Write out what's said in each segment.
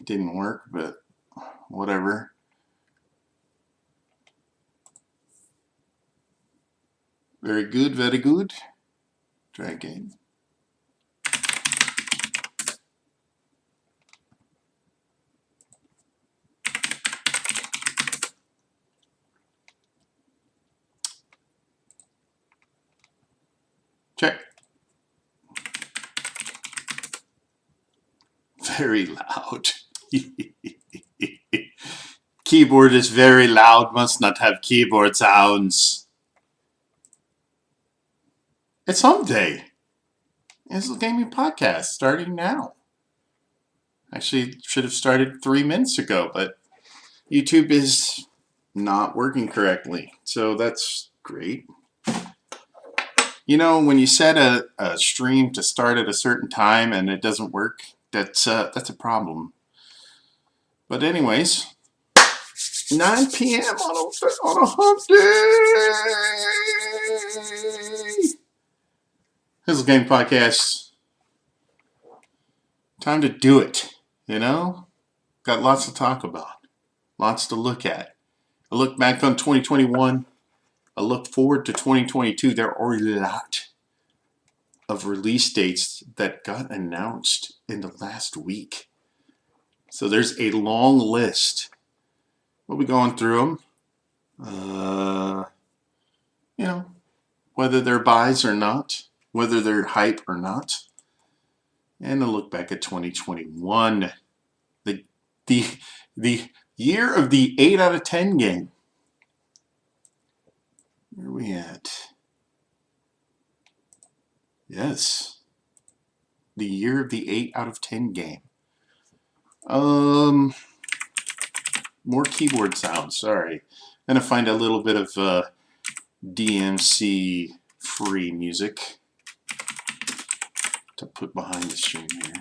didn't work, but whatever. Very good, very good. Try again. Check. Very loud. Keyboard is very loud, must not have keyboard sounds. It's hump day. Hizzle Gaming Podcast starting now. Actually, should have started 3 minutes ago, but YouTube is not working correctly. So that's great. You know, when you set a stream to start at a certain time and it doesn't work, that's a problem. But anyways, 9 p.m. on a hump day. Hizzle Gaming Podcast. Time to do it, you know? Got lots to talk about. Lots to look at. I look back on 2021. I look forward to 2022. There are a lot of release dates that got announced in the last week. So there's a long list. We'll be going through them. You know, whether they're buys or not, whether they're hype or not. And a look back at 2021. The year of the 8 out of 10 game. Where are we at? Yes. The year of the 8 out of 10 game. More keyboard sounds, sorry. I'm going to find a little bit of DMC free music to put behind the stream here.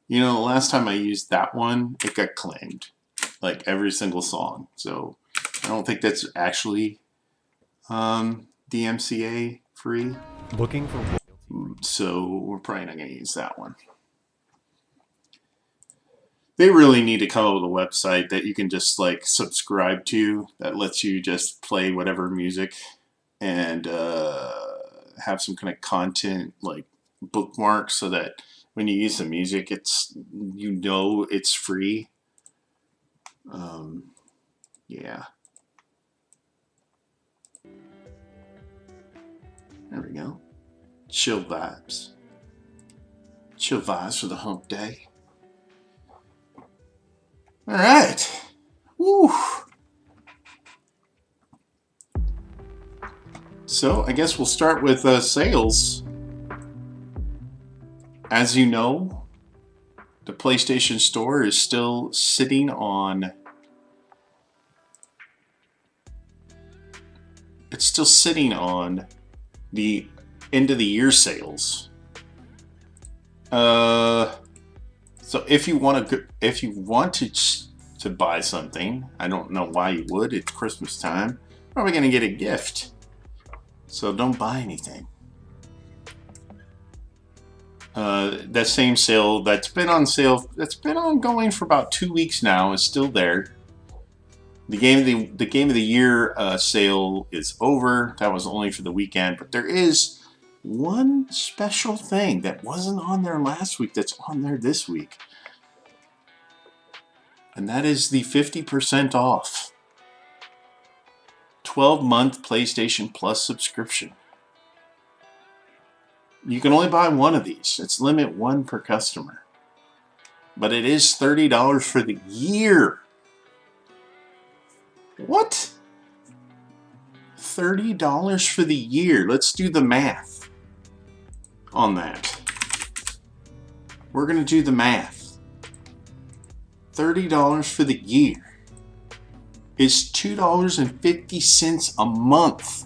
You know, the last time I used that one, it got claimed. Like every single song. So I don't think that's actually DMCA free. Looking for. So we're probably not going to use that one. They really need to come up with a website that you can just like subscribe to that lets you just play whatever music and have some kind of content like bookmark so that when you use the music, it's it's free. Yeah. There we go. Chill vibes. Chill vibes for the hump day. All right. Woo. So I guess we'll start with sales. As you know, the PlayStation Store is still sitting on. It's still sitting on the end of the year sales. So if you want to buy something, I don't know why you would. It's Christmas time. Probably gonna get a gift. So don't buy anything. That same sale that's been on sale, that's been ongoing for about 2 weeks now, is still there. The game of the year sale is over. That was only for the weekend, but there is one special thing that wasn't on there last week that's on there this week, and that is the 50% off 12-month PlayStation Plus subscription. You can only buy one of these. It's limit one per customer. But it is $30 for the year. What? $30 for the year. Let's do the math on that. We're going to do the math. $30 for the year is $2.50 a month.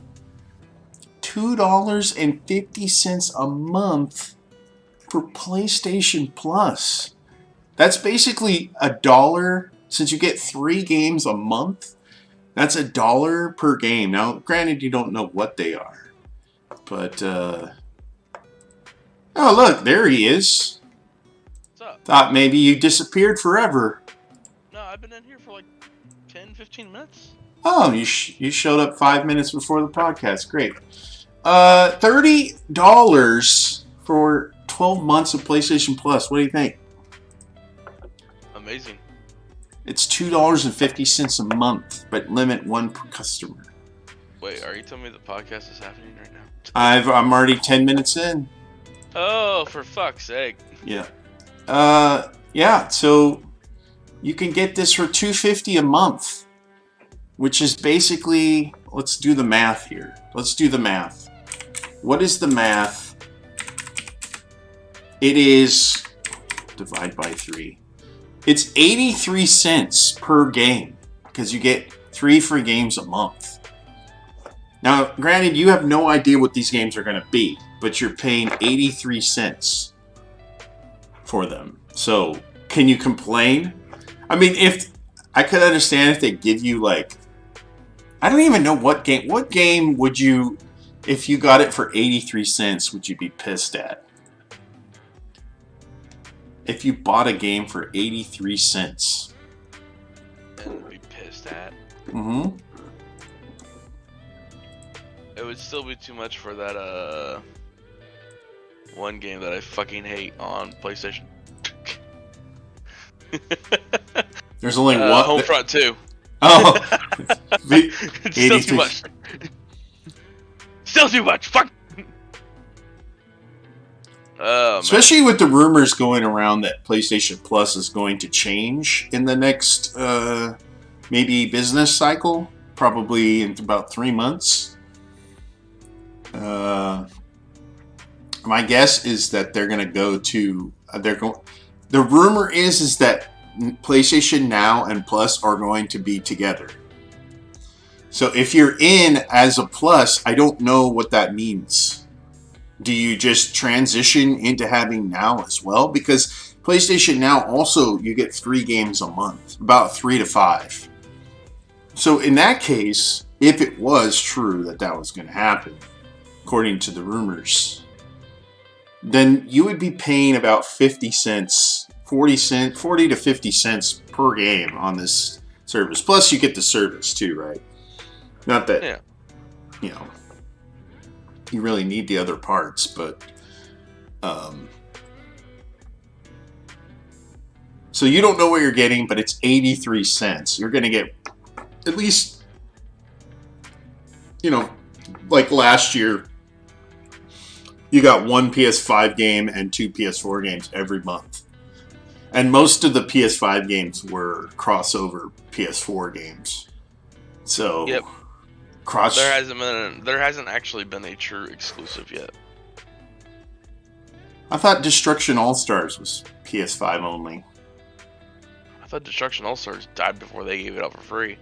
$2.50 a month for PlayStation Plus. That's basically $1 since you get 3 games a month. That's $1 per game. Now, granted, you don't know what they are, but Oh, look, there he is. What's up? Thought maybe you disappeared forever. No, I've been in here for like 10, 15 minutes. Oh, you showed up 5 minutes before the podcast. Great. $30 for 12 months of PlayStation Plus. What do you think? Amazing. It's $2.50 a month, but limit one per customer. Wait, are you telling me the podcast is happening right now? I'm already 10 minutes in. Oh, for fuck's sake. Yeah. Yeah, so you can get this for $2.50 a month, which is basically, let's do the math here. Let's do the math. What is the math? It is, divide by 3. It's 83 cents per game, because you get 3 free games a month. Now, granted, you have no idea what these games are going to be, but you're paying 83 cents for them. So, can you complain? I mean, if I could understand if they give you like, I don't even know what game would you, if you got it for 83 cents, would you be pissed at? If you bought a game for 83 cents. And be pissed at? Mm-hmm. It would still be too much for that, one game that I fucking hate on PlayStation. There's only one. Homefront 2. Oh. It's still too much. Still too much. Fuck. Especially with the rumors going around that PlayStation Plus is going to change in the next, maybe business cycle. Probably in about 3 months. My guess is that they're going to go to... The rumor is that PlayStation Now and Plus are going to be together. So if you're in as a Plus, I don't know what that means. Do you just transition into having Now as well? Because PlayStation Now also, you get 3 games a month. About 3 to 5. So in that case, if it was true that that was going to happen, according to the rumors, then you would be paying about 50 cents, 40 to 50 cents per game on this service. Plus you get the service too, right? Not that, you know, you really need the other parts, but so you don't know what you're getting, but it's 83 cents. You're going to get at least, you know, like last year, you got 1 PS5 game and 2 PS4 games every month. And most of the PS5 games were crossover PS4 games. So, yep. There hasn't actually been a true exclusive yet. I thought Destruction All-Stars was PS5 only. I thought Destruction All-Stars died before they gave it out for free.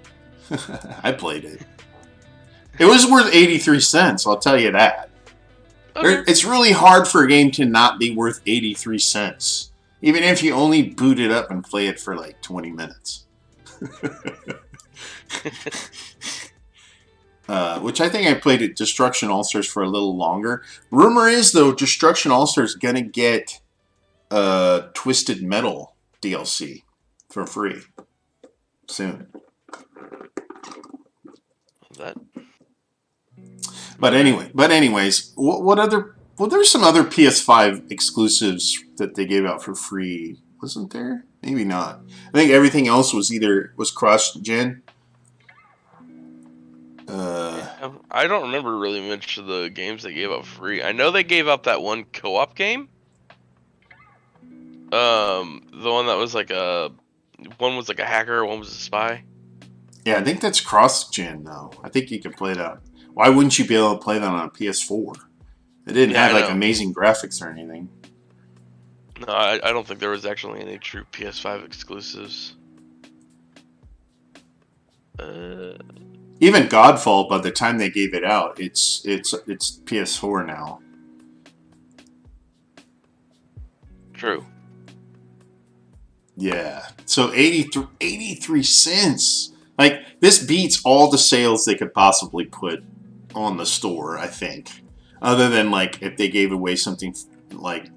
I played it. It was worth 83 cents, I'll tell you that. Okay. It's really hard for a game to not be worth 83 cents. Even if you only boot it up and play it for like 20 minutes. Which I think I played at Destruction All-Stars for a little longer. Rumor is, though, Destruction All-Stars is going to get Twisted Metal DLC for free soon. But anyways, what other? Well, there's some other PS5 exclusives that they gave out for free, wasn't there? Maybe not. I think everything else was cross-gen. I don't remember really much of the games they gave out for free. I know they gave out that one co-op game. The one that was like one was like a hacker, one was a spy. Yeah, I think that's cross-gen though. I think you can play that. Why wouldn't you be able to play that on a PS4? It didn't have like amazing graphics or anything. No, I don't think there was actually any true PS5 exclusives. Even Godfall, by the time they gave it out, it's PS4 now. True. Yeah. So 83 cents. Like, this beats all the sales they could possibly put on the store, I think. Other than, like, if they gave away something like,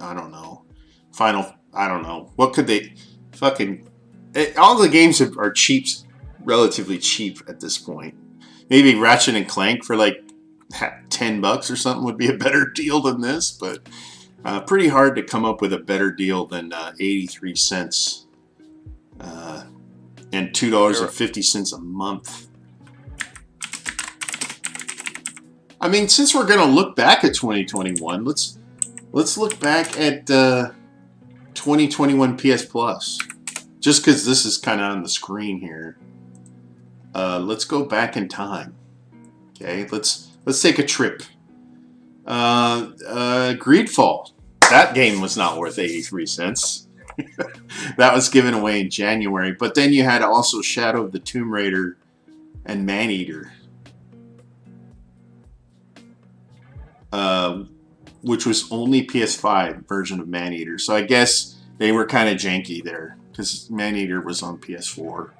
I don't know, I don't know. What could they fucking... all the games are cheap, relatively cheap at this point. Maybe Ratchet and Clank for like $10 or something would be a better deal than this, but pretty hard to come up with a better deal than 83 cents and $2.50 a month. I mean, since we're going to look back at 2021, let's look back at 2021 PS Plus. Just because this is kind of on the screen here. Let's go back in time. Okay, let's take a trip. Greedfall. That game was not worth 83 cents. That was given away in January. But then you had also Shadow of the Tomb Raider and Maneater. Which was only PS5 version of Maneater. So I guess they were kind of janky there. Because Maneater was on PS4.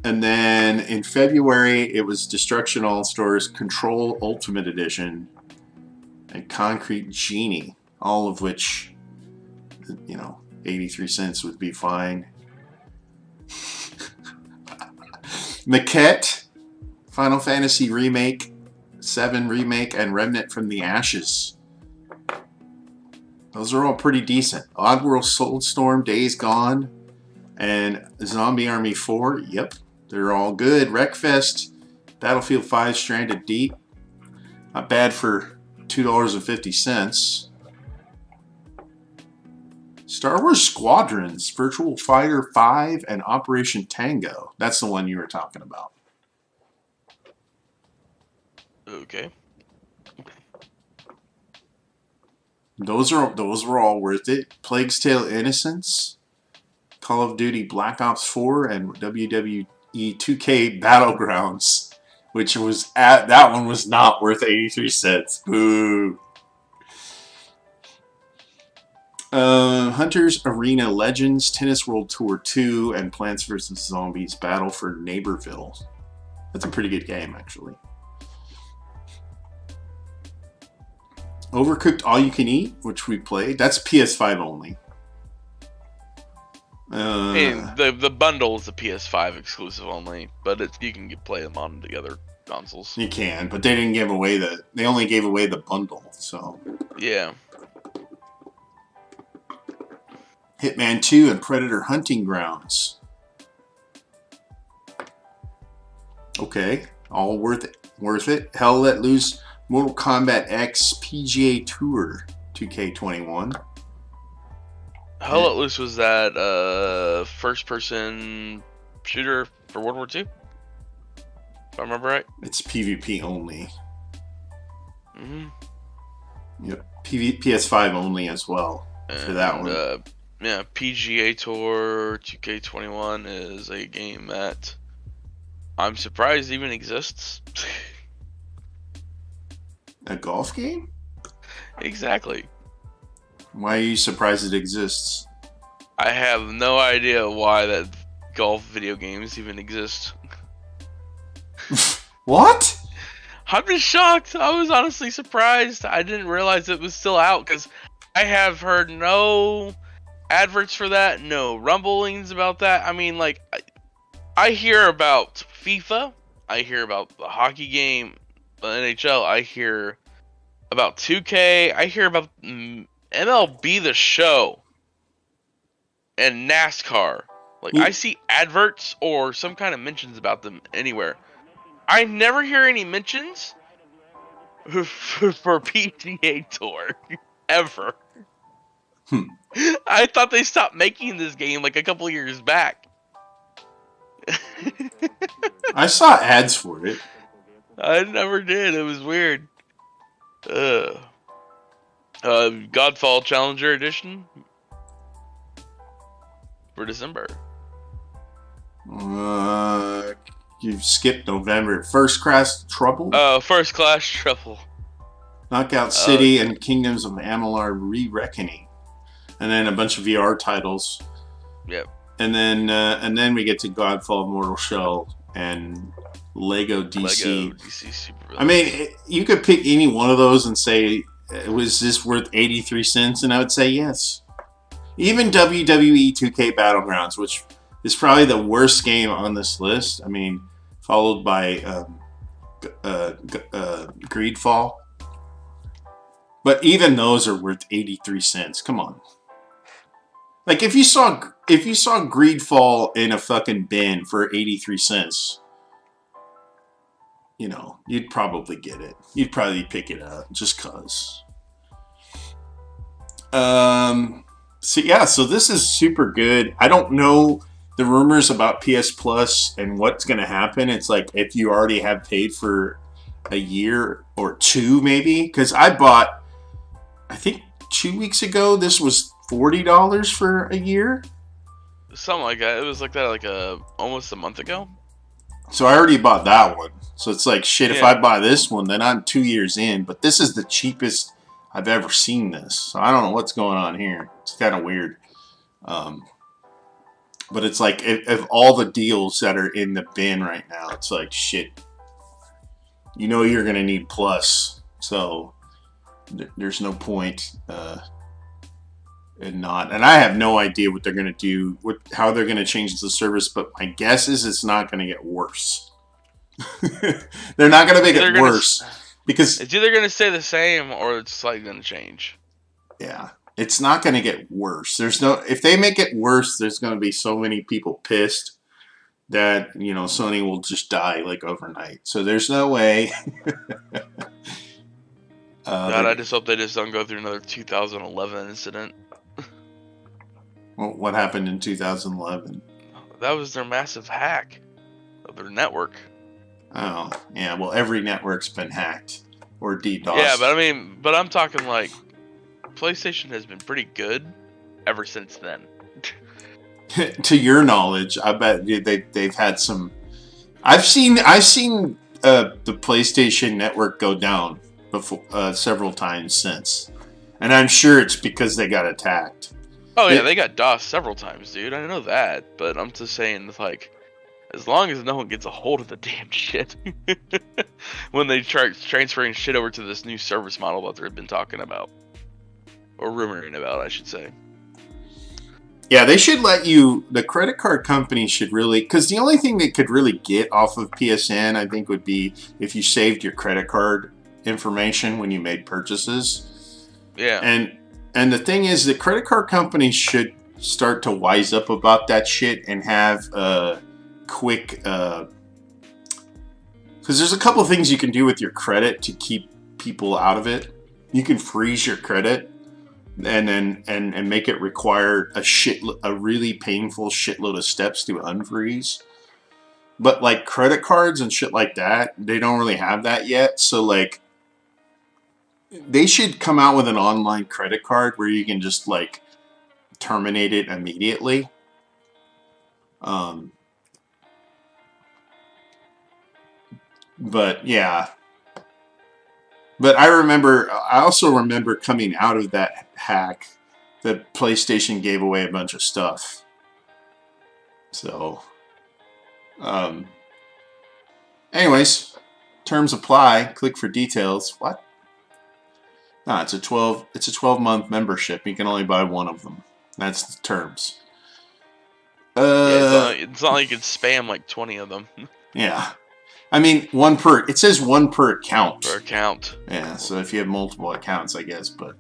And then in February, it was Destruction All-Stars, Control Ultimate Edition, and Concrete Genie. All of which, 83 cents would be fine. Maquette, Final Fantasy Remake, 7 Remake, and Remnant from the Ashes. Those are all pretty decent. Oddworld Soulstorm, Days Gone, and Zombie Army 4. Yep, they're all good. Wreckfest, Battlefield 5, Stranded Deep. Not bad for $2.50. Star Wars Squadrons, Virtual Fighter 5, and Operation Tango. That's the one you were talking about. Okay. Those were all worth it. Plague's Tale: Innocence, Call of Duty Black Ops 4, and WWE 2K Battlegrounds, which was that one was not worth 83 cents. Boo. Hunter's Arena Legends, Tennis World Tour 2, and Plants vs. Zombies Battle for Neighborville. That's a pretty good game, actually. Overcooked All You Can Eat, which we played. That's PS5 only. The bundle is a PS5 exclusive only, but you can play them on the other consoles. You can, but they didn't give away they only gave away the bundle, so. Yeah. Hitman 2 and Predator Hunting Grounds. Okay, all worth it. Hell Let Loose, Mortal Kombat X, PGA Tour 2K21. Hell Let Loose was that first-person shooter for World War II? If I remember right. It's PvP only. Mm-hmm. Yep, PS5 only as well for that one. Yeah, PGA Tour 2K21 is a game that I'm surprised even exists. A golf game? Exactly. Why are you surprised it exists? I have no idea why that golf video games even exist. What? I'm just shocked. I was honestly surprised. I didn't realize it was still out because I have heard no adverts for that, no rumblings about that. I mean, like, I hear about FIFA, I hear about the hockey game, the NHL, I hear about 2K, I hear about MLB The Show, and NASCAR. Like, I see adverts or some kind of mentions about them anywhere. I never hear any mentions for PGA Tour, ever. I thought they stopped making this game like a couple years back. I saw ads for it. I never did. It was weird. Godfall Challenger Edition for December. You've skipped November. First Class Trouble? First Class Trouble. Knockout City and Kingdoms of Amalur Re-Reckoning. And then a bunch of VR titles. Yep. And then we get to Godfall, Mortal Shell, and Lego DC. Lego DC Super. I mean, you could pick any one of those and say, was this worth 83 cents? And I would say yes. Even WWE 2K Battlegrounds, which is probably the worst game on this list. I mean, followed by Greedfall. But even those are worth 83 cents. Come on. Like if you saw Greedfall in a fucking bin for 83 cents, you know, you'd probably get it. You'd probably pick it up just cuz. So this is super good. I don't know the rumors about PS Plus and what's going to happen. It's like if you already have paid for a year or two maybe, cuz I bought, I think 2 weeks ago, this was $40 for a year. Something like that. It was like that like almost a month ago. So I already bought that one. So it's like, shit, if I buy this one, then I'm 2 years in. But this is the cheapest I've ever seen this. So I don't know what's going on here. It's kind of weird. But it's like, if all the deals that are in the bin right now, it's like, shit. You know you're going to need Plus. So there's no point in not. And I have no idea what they're going to do, how they're going to change the service. But my guess is it's not going to get worse. They're not going to make it worse. Because it's either going to stay the same or it's like going to change. Yeah. It's not going to get worse. If they make it worse, there's going to be so many people pissed that, you know, Sony will just die like overnight. So there's no way. God, I just hope they just don't go through another 2011 incident. Well, what happened in 2011? That was their massive hack of their network. Oh, yeah. Well, every network's been hacked or DDoSed. Yeah, but I'm talking like PlayStation has been pretty good ever since then. To your knowledge, I bet they've had some. I've seen the PlayStation network go down before several times since, and I'm sure it's because they got attacked. Oh yeah, they got DOS several times, dude. I know that, but I'm just saying, like, as long as no one gets a hold of the damn shit when they try transferring shit over to this new service model that they've been talking about. Or rumoring about, I should say. Yeah, they should let you, the credit card companies should really, because the only thing they could really get off of PSN, I think, would be if you saved your credit card information when you made purchases. Yeah. And the thing is, the credit card companies should start to wise up about that shit and have a quick, because there's a couple of things you can do with your credit to keep people out of it. You can freeze your credit. And then and make it require a really painful shitload of steps to unfreeze. But like credit cards and shit like that, they don't really have that yet. So like they should come out with an online credit card where you can just like terminate it immediately. But yeah. But I also remember coming out of that hack that PlayStation gave away a bunch of stuff. So, anyways, terms apply. Click for details. What? No, it's a 12-month membership. You can only buy one of them. That's the terms. It's not like you can spam like 20 of them. Yeah. I mean, it says one per account. Per account. Yeah, so if you have multiple accounts, I guess, but...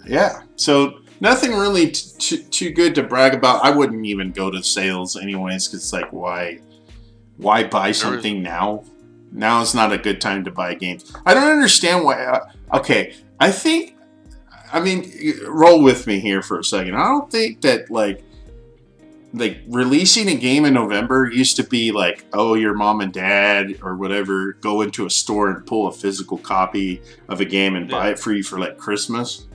yeah, so nothing really too good to brag about. I wouldn't even go to sales anyways, because it's like, why buy something now? Now is not a good time to buy games. I don't understand why... okay, roll with me here for a second. I don't think that, like releasing a game in November used to be like, oh, your mom and dad or whatever go into a store and pull a physical copy of a game and buy it for you for like Christmas.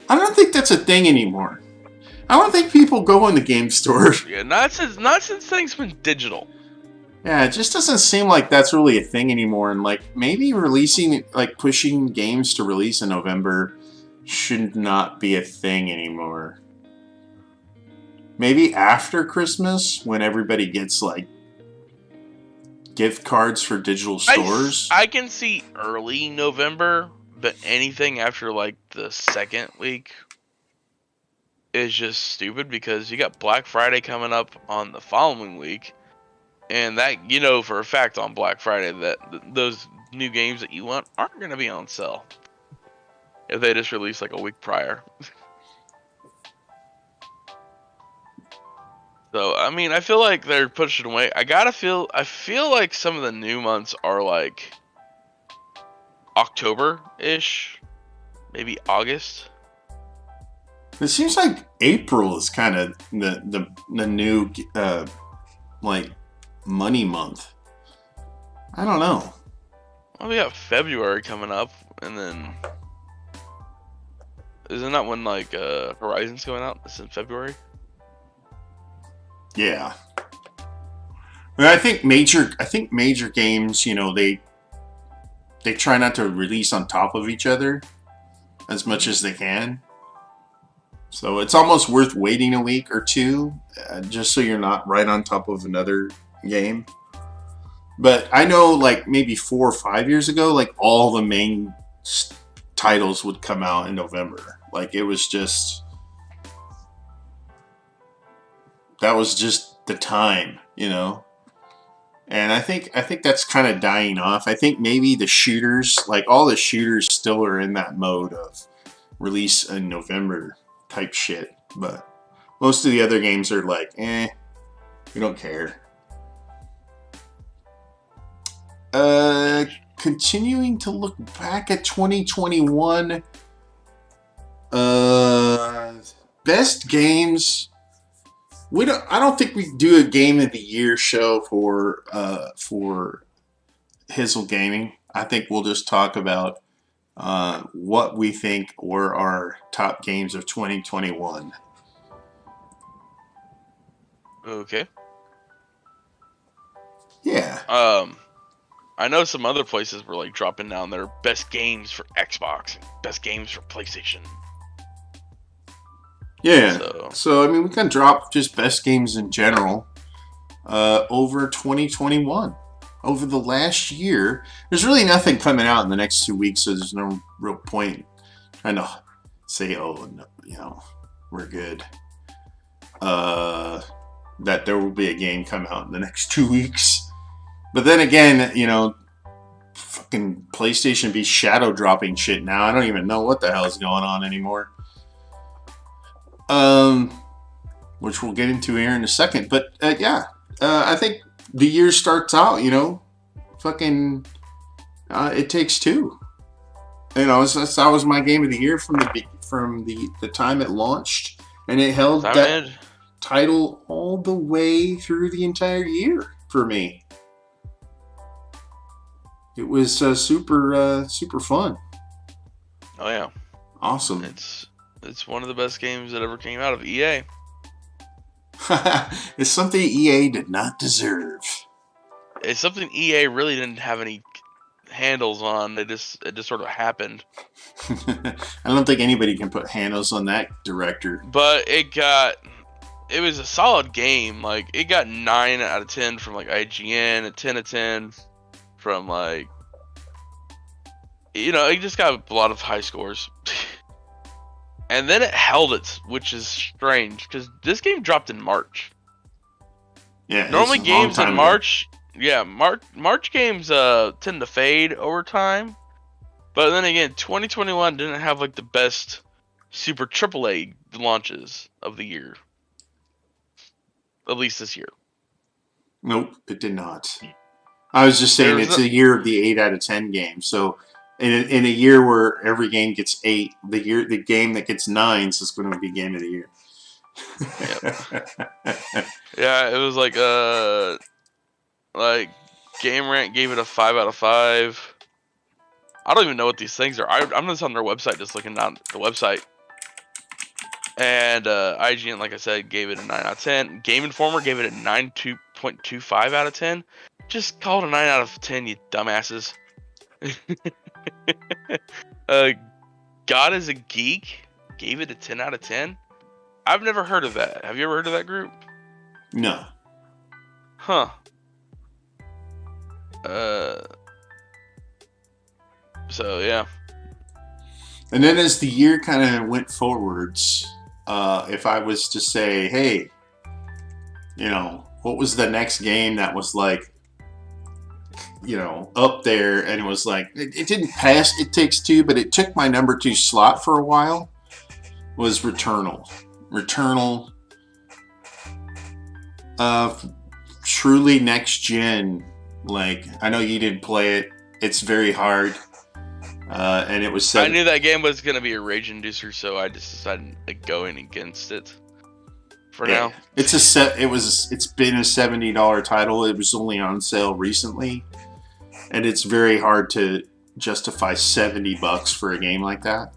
I don't think that's a thing anymore. I don't think people go in the game store. Yeah, not since things been digital. Yeah, it just doesn't seem like that's really a thing anymore. And like maybe pushing games to release in November should not be a thing anymore. maybe after Christmas when everybody gets like gift cards for digital stores. I can see early November, but anything after like the second week is just stupid because you got Black Friday coming up on the following week, and that, you know for a fact on Black Friday that those new games that you want aren't going to be on sale if they just release like a week prior. So, I mean, I feel like they're pushing away. I feel like some of the new months are like October-ish, maybe August. It seems like April is kind of the new like money month. I don't know. Well, we got February coming up, and then isn't that when like Horizon's coming out? It's in February. Yeah. I think major games, you know, they try not to release on top of each other as much as they can. So it's almost worth waiting a week or two just so you're not right on top of another game. But I know like maybe 4 or 5 years ago, like all the main titles would come out in November. Like it was just... that was just the time, you know. And I think that's kind of dying off. I think maybe the shooters, like all the shooters still are in that mode of release in November type shit. But most of the other games are like, we don't care. Continuing to look back at 2021, best games. I don't think we do a game of the year show for Hizzle Gaming. I think we'll just talk about what we think were our top games of 2021. Okay. Yeah. I know some other places were like dropping down their best games for Xbox and best games for PlayStation. Yeah. So I mean, we can drop just best games in general over 2021. Over the last year, there's really nothing coming out in the next 2 weeks, so there's no real point trying to say, oh, no, you know, we're good. That there will be a game come out in the next 2 weeks. But then again, you know, fucking PlayStation be shadow dropping shit now. I don't even know what the hell is going on anymore. Which we'll get into here in a second. But yeah, I think the year starts out, you know, fucking It Takes Two. You know, that was my game of the year from the time it launched, and it held that title all the way through the entire year for me. It was super fun. Oh yeah, awesome. It's one of the best games that ever came out of EA. It's something EA did not deserve. It's something EA really didn't have any handles on. It just sort of happened. I don't think anybody can put handles on that director. But it was a solid game. Like, it got 9 out of 10 from like IGN, a 10 out of 10 from like, you know, it just got a lot of high scores. And then it held it, which is strange because this game dropped in March. Yeah. Normally games in March, March games tend to fade over time. But then again, 2021 didn't have like the best super AAA launches of the year. At least this year. Nope, it did not. I was just saying it's a year of the 8 out of 10 games. So in a year where every game gets 8, the game that gets 9s is going to be game of the year. Yep. Yeah, it was like GameRant gave it a 5 out of 5. I don't even know what these things are. I'm just on their website, just looking down the website. And IGN, like I said, gave it a 9 out of 10. Game Informer gave it a 9.25 out of 10. Just call it a 9 out of 10, you dumbasses. God is a Geek gave it a 10 out of 10. I've never heard of that. Have you ever heard of that group? No. Huh. So yeah. And then as the year kind of went forwards, if I was to say, hey, what was the next game that was like, up there, and it was like, it didn't pass It Takes Two, but it took my number 2 slot for a while, was Returnal. Returnal, truly next gen. Like, I know you didn't play it. It's very hard. And it was I knew that game was going to be a rage inducer, so I just decided to go in against it for now. It's been a $70 title. It was only on sale recently, and it's very hard to justify $70 for a game like that.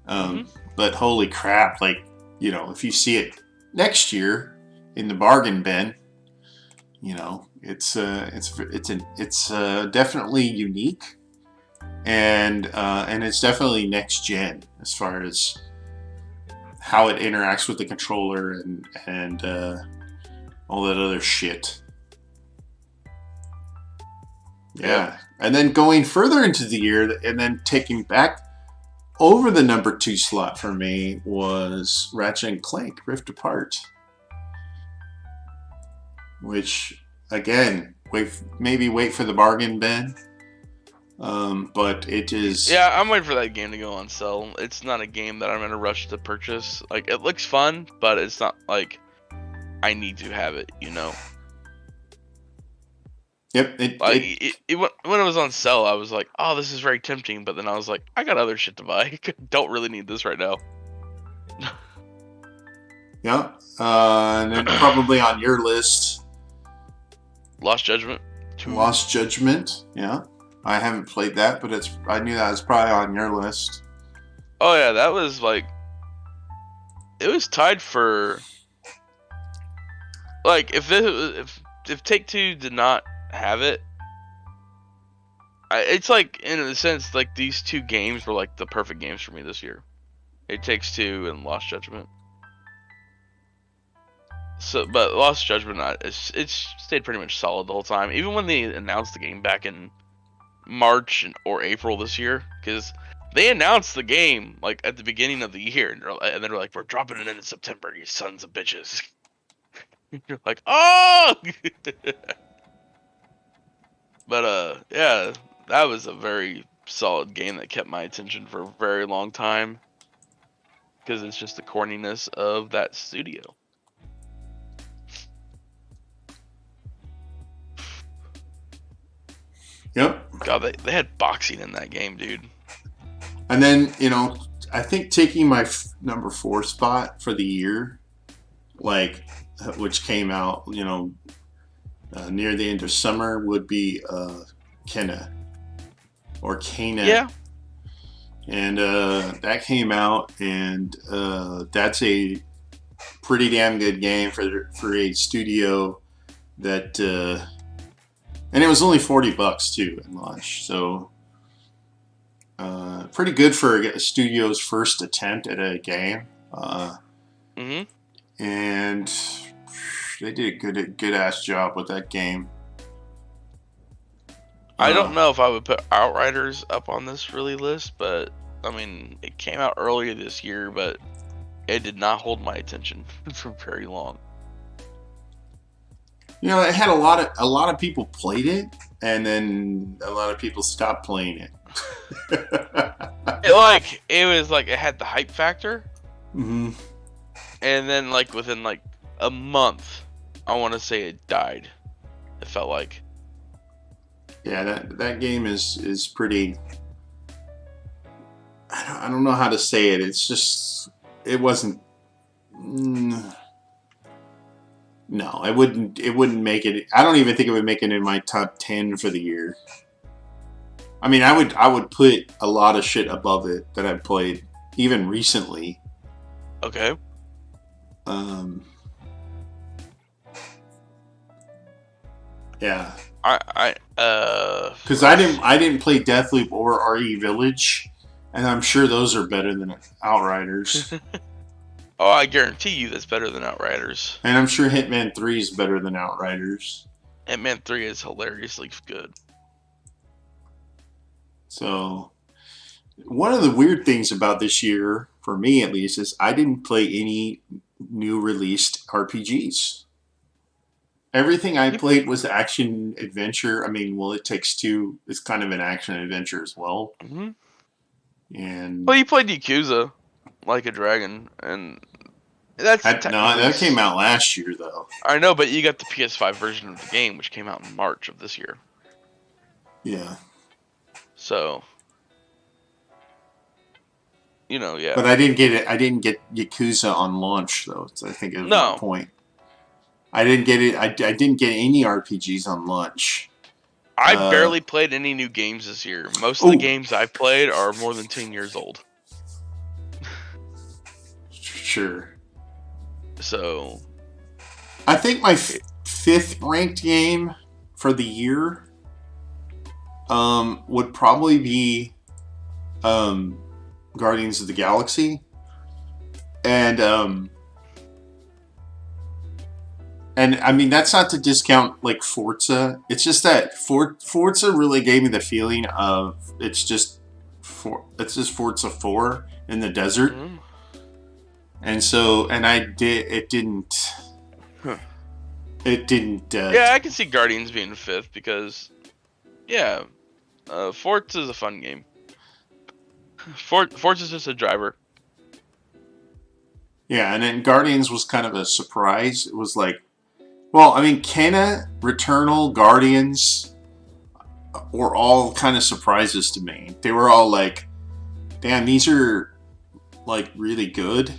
But holy crap, like, if you see it next year in the bargain bin, it's definitely unique, and it's definitely next gen as far as how it interacts with the controller and all that other shit. Yeah. And then going further into the year, and then taking back over the number 2 slot for me, was Ratchet and Clank Rift Apart. Which, again, wait for the bargain bin. But it is... Yeah, I'm waiting for that game to go on sale. It's not a game that I'm in a rush to purchase. Like, it looks fun, but it's not like I need to have it, Yep. When it was on sale, I was like, oh, this is very tempting. But then I was like, I got other shit to buy. Don't really need this right now. Yeah. And then probably on your list, Lost Judgment 2. Lost Judgment, yeah. I haven't played that, but I knew that was probably on your list. Oh yeah, that was like, it was tied for, like, if Take-Two did not have it, it's like, in a sense, like, these 2 games were like the perfect games for me this year. It Takes Two and Lost Judgment. So, but Lost Judgment, it's stayed pretty much solid the whole time. Even when they announced the game back in March or April this year, because they announced the game like at the beginning of the year, and they're like, we're dropping it in September, you sons of bitches. You're like, oh. But yeah, that was a very solid game that kept my attention for a very long time, because it's just the corniness of that studio. Yep. God, they had boxing in that game, dude. And then, I think taking my number 4 spot for the year, like, which came out, near the end of summer, would be Kena. Or Kena. Yeah. And that came out, and that's a pretty damn good game for a studio that... and it was only $40 too at launch, so pretty good for a studio's first attempt at a game. And they did a good ass job with that game. I don't know if I would put Outriders up on this really list, but I mean, it came out earlier this year, but it did not hold my attention for very long. It had a lot of people played it, and then a lot of people stopped playing it. It had the hype factor. Mm-hmm. And then within a month, I want to say it died. It felt like. Yeah, that game is pretty. I don't know how to say it. It's just, it wasn't. No, it wouldn't make it. I don't even think it would make it in my top 10 for the year. I mean, I would put a lot of shit above it that I've played even recently. Okay. Yeah. Because I didn't play Deathloop or RE Village, and I'm sure those are better than Outriders. Oh, I guarantee you that's better than Outriders. And I'm sure Hitman 3 is better than Outriders. Hitman 3 is hilariously good. So, one of the weird things about this year, for me at least, is I didn't play any new released RPGs. Everything I played was action adventure. I mean, well, It Takes Two is kind of an action adventure as well. Mm-hmm. And well, you played Yakuza, Like a Dragon, and that's that came out last year, though. I know, but you got the PS5 version of the game, which came out in March of this year. Yeah. So, yeah. But I didn't get it. I didn't get Yakuza on launch, though. So I think it was the point. I didn't get it. I didn't get any RPGs on launch. I barely played any new games this year. Most of the games I've played are more than 10 years old. Sure. So, I think my fifth ranked game for the year would probably be Guardians of the Galaxy. And I mean, that's not to discount like Forza. It's just that Forza really gave me the feeling of it's just Forza 4 in the desert. mm-hmm. And so, it didn't. It didn't. Yeah, I can see Guardians being fifth because, Forza is a fun game. Forza is just a driver. Yeah, and then Guardians was kind of a surprise. It was like, well, I mean, Kena, Returnal, Guardians were all kind of surprises to me. They were all like, damn, these are like really good.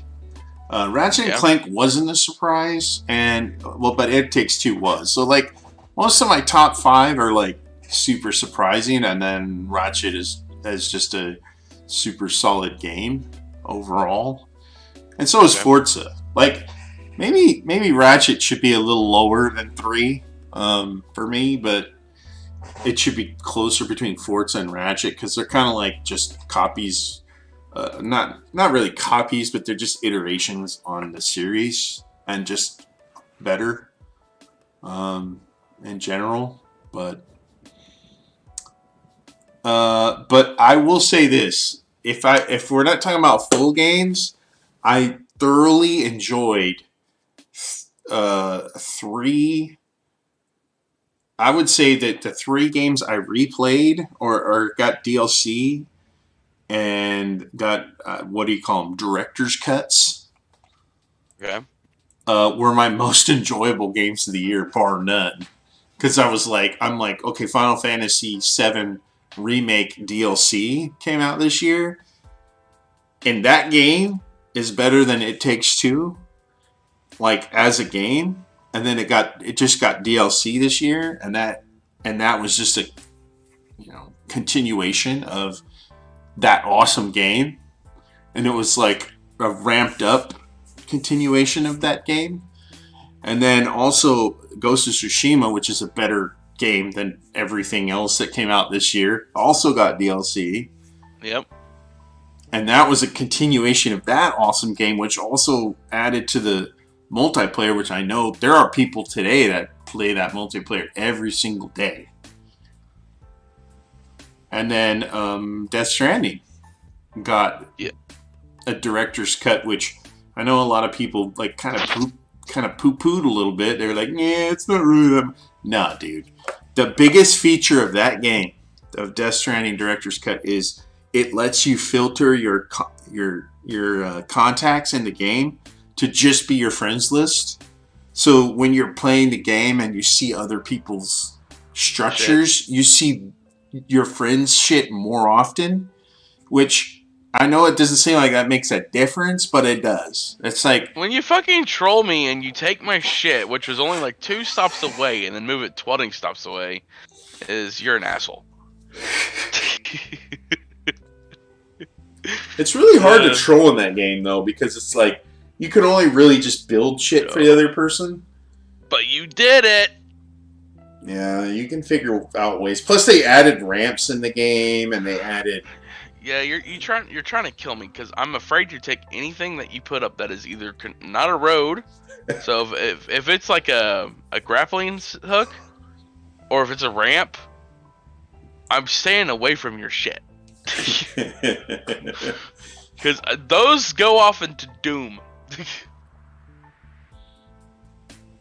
Ratchet and Clank wasn't a surprise, but It Takes Two was. So like, most of my top 5 are like super surprising, and then Ratchet is just a super solid game overall, and so is Forza. Like, maybe Ratchet should be a little lower than 3 for me, but it should be closer between Forza and Ratchet because they're kind of like just copies. Not really copies, but they're just iterations on the series and just better in general. But I will say this: if we're not talking about full games, I thoroughly enjoyed 3. I would say that the 3 games I replayed or got DLC. And got, what do you call them, director's cuts. Okay. Were my most enjoyable games of the year, bar none. Because I'm like, okay, Final Fantasy VII Remake DLC came out this year. And that game is better than It Takes Two, like, as a game. And then it just got DLC this year. And that was just a, continuation of that awesome game, and it was like a ramped up continuation of that game. And then also Ghost of Tsushima, which is a better game than everything else that came out this year, also got DLC. Yep. And that was a continuation of that awesome game, which also added to the multiplayer, which I know there are people today that play that multiplayer every single day. And then Death Stranding got a director's cut, which I know a lot of people like kind of poo-pooed a little bit. They're like, yeah, it's not really that. Nah, dude. The biggest feature of that game, of Death Stranding director's cut, is it lets you filter your contacts in the game to just be your friends list. So when you're playing the game and you see other people's structures, you see your friends' shit more often, which I know it doesn't seem like that makes a difference, but it does. It's like, when you fucking troll me and you take my shit, which was only like 2 stops away, and then move it 20 stops away, you're an asshole. It's really hard to troll in that game, though, because it's like, you can only really just build shit for the other person. But you did it! Yeah, you can figure out ways. Plus, they added ramps in the game, and they added Yeah, you're trying to kill me because I'm afraid to take anything that you put up that is either not a road. So if it's like a grappling hook, or if it's a ramp, I'm staying away from your shit. Because those go off into doom.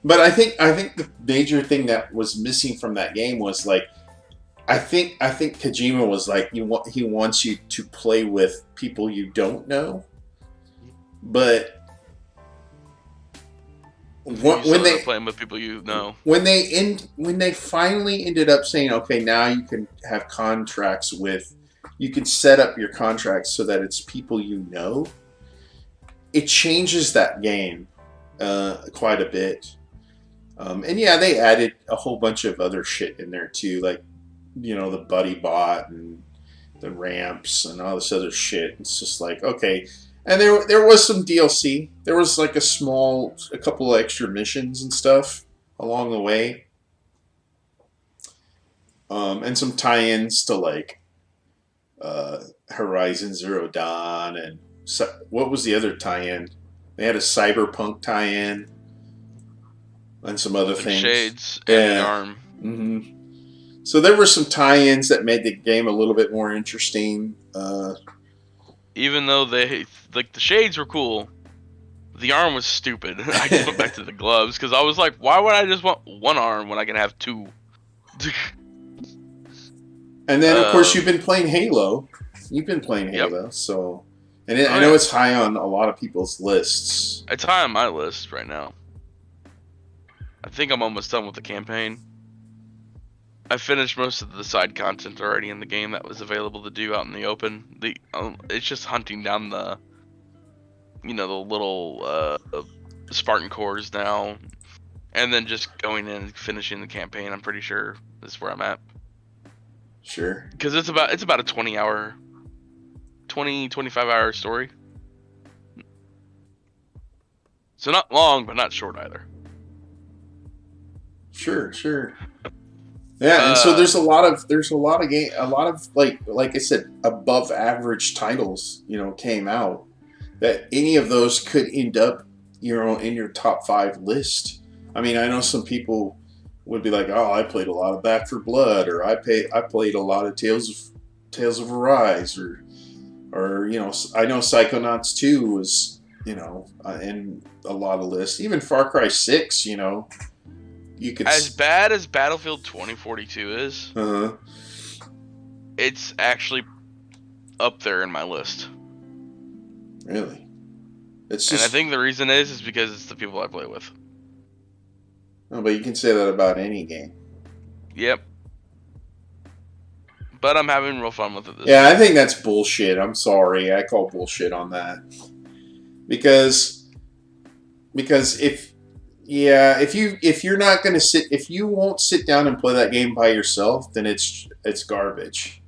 But I think the major thing that was missing from that game was like, I think Kojima was like, he wants you to play with people you don't know, but when they playing with people you know, when they finally ended up saying, okay, now you can have contracts with, you can set up your contracts so that it's people you know, it changes that game quite a bit. And yeah, they added a whole bunch of other shit in there too, like, you know, the buddy bot and the ramps and all this other shit. It's just like, okay. And there was some DLC. There was like a couple of extra missions and stuff along the way. And some tie-ins to like Horizon Zero Dawn, and what was the other tie-in? They had a Cyberpunk tie-in and some other things. Shades and the arm. Mm-hmm. So there were some tie-ins that made the game a little bit more interesting. Even though the shades were cool, the arm was stupid. I just went back to the gloves because I was like, why would I just want one arm when I can have two? And then, of course, you've been playing Halo. You've been playing Halo, yep. So... And I know it's high on a lot of people's lists. It's high on my list right now. I think I'm almost done with the campaign. I finished most of the side content already in the game that was available to do out in the open. It's just hunting down the little Spartan cores now, and then just going in and finishing the campaign. I'm pretty sure this is where I'm at. Sure. Because it's about a 25-hour story. So not long, but not short either. Sure. Yeah, and so there's a lot of like I said, above average titles, came out that any of those could end up, in your top 5 list. I mean, I know some people would be like, "Oh, I played a lot of Back 4 Blood," or I played a lot of Tales of Arise, or I know Psychonauts 2 was, in a lot of lists. Even Far Cry 6, you could... As bad as Battlefield 2042 is, it's actually up there in my list. Really? It's just... And I think the reason is because it's the people I play with. Oh, but you can say that about any game. Yep. But I'm having real fun with it this time. I think that's bullshit. I'm sorry. I call bullshit on that. Because if you're not going to if you won't sit down and play that game by yourself, then it's garbage.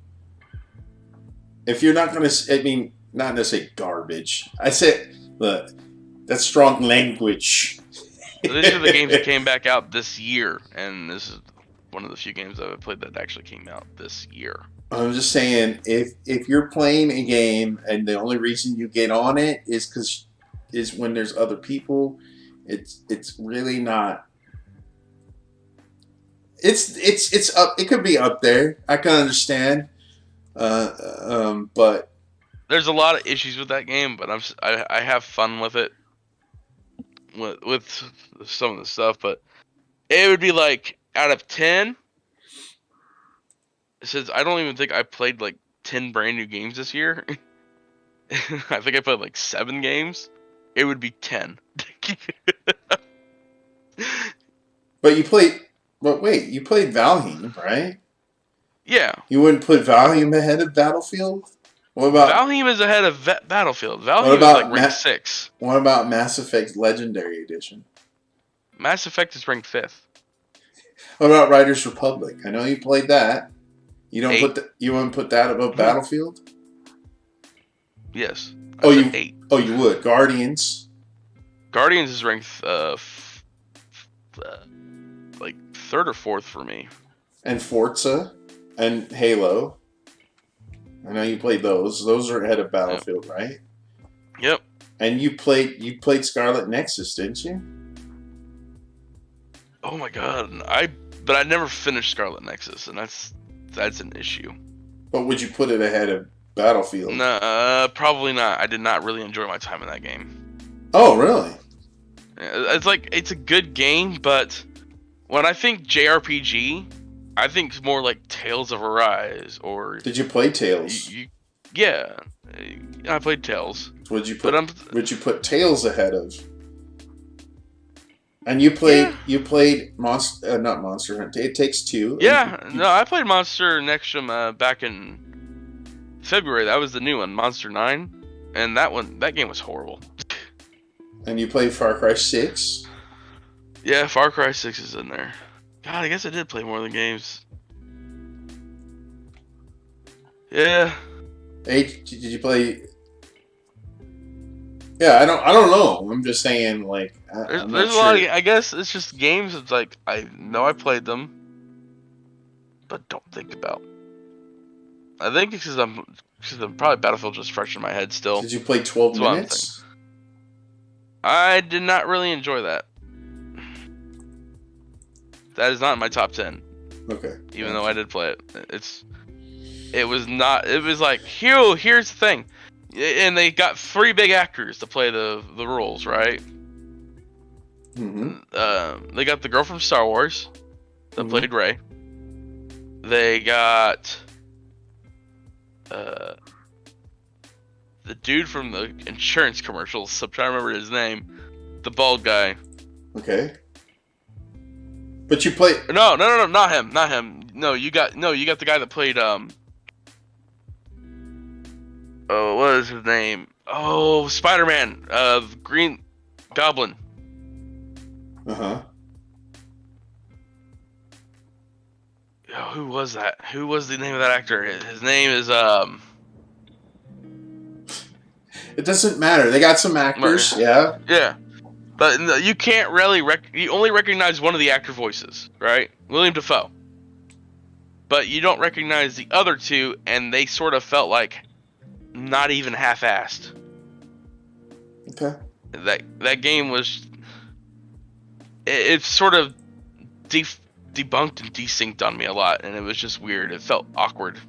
If you're not going to, not necessarily garbage. I said, look, that's strong language. So these are the games that came back out this year, and this is one of the few games I've played that actually came out this year. I'm just saying, if you're playing a game and the only reason you get on it is when there's other people, it's really not. It's up. It could be up there. I can understand, but there's a lot of issues with that game. But I have fun with it, with some of the stuff. But it would be like out of 10. Since I don't even think I played like 10 brand new games this year. I think I played like 7 games. It would be 10. But you played Valheim, right? Yeah. You wouldn't put Valheim ahead of Battlefield? What about Valheim is ahead of Battlefield. Valheim is like ranked 6. What about Mass Effect Legendary Edition? Mass Effect is ranked 5th. What about Riders Republic? I know you played that. You wouldn't put that above Battlefield? Yes. 8. Oh, you would. Guardians is ranked like 3rd or 4th for me. And Forza and Halo. I know you played those. Those are ahead of Yep. Battlefield, right? Yep. And you played Scarlet Nexus, didn't you? Oh my god, but I never finished Scarlet Nexus, and that's an issue. But would you put it ahead of Battlefield? No, probably not. I did not really enjoy my time in that game. Oh, really? It's a good game, but when I think JRPG, I think more like Tales of Arise or. Did you play Tales? Yeah, I played Tales. Would you put Tales ahead of? And you played not Monster Hunter. It Takes Two. Yeah, no, I played Monster Nextrum back in February. That was the new one, Monster 9, and that game was horrible. And you played Far Cry 6? Yeah, Far Cry 6 is in there. God, I guess I did play more of the games. Yeah. Did you play? Yeah, I don't know. I'm just saying, like, there's a lot of. I guess it's just games. It's like I know I played them, but don't think about. I think it's because I'm probably Battlefield just fresh in my head still. Did you play 12 minutes? I did not really enjoy that. That is not in my top 10. Okay. Even though I did play it, it was not. It was like, here's the thing, and they got 3 big actors to play the roles, right? Mm-hmm. They got the girl from Star Wars that played Rey. They got the dude from the insurance commercials. I'm trying to remember his name. The bald guy. Okay. But you played. No, not him. No, you got the guy that played oh, what is his name? Oh, Spider-Man, Green Goblin. Uh-huh. Oh, who was that? Who was the name of that actor? His name is It doesn't matter. They got some actors, yeah. Yeah. But you can't really you only recognize one of the actor voices, right? William Dafoe. But you don't recognize the other two, and they sort of felt like not even half-assed. Okay. That game was it sort of debunked and desynced on me a lot, and it was just weird. It felt awkward.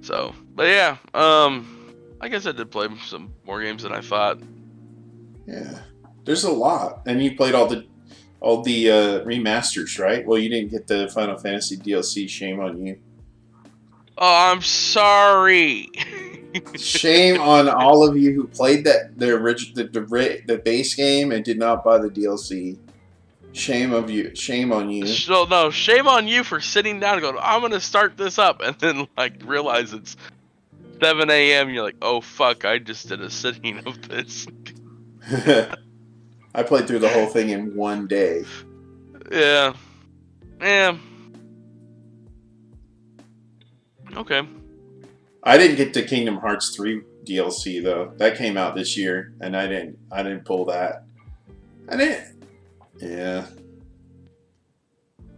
So, but yeah, I guess I did play some more games than I thought. Yeah, there's a lot, and you played all the remasters, right? Well, you didn't get the Final Fantasy DLC. Shame on you. Oh, I'm sorry. Shame on all of you who played the base game and did not buy the DLC. Shame on you. No, shame on you for sitting down and going, I'm gonna start this up, and then like realize it's 7 a.m. You're like, oh fuck, I just did a sitting of this. I played through the whole thing in one day. Yeah. Okay. I didn't get the Kingdom Hearts 3 DLC though. That came out this year, and I didn't pull that. Yeah.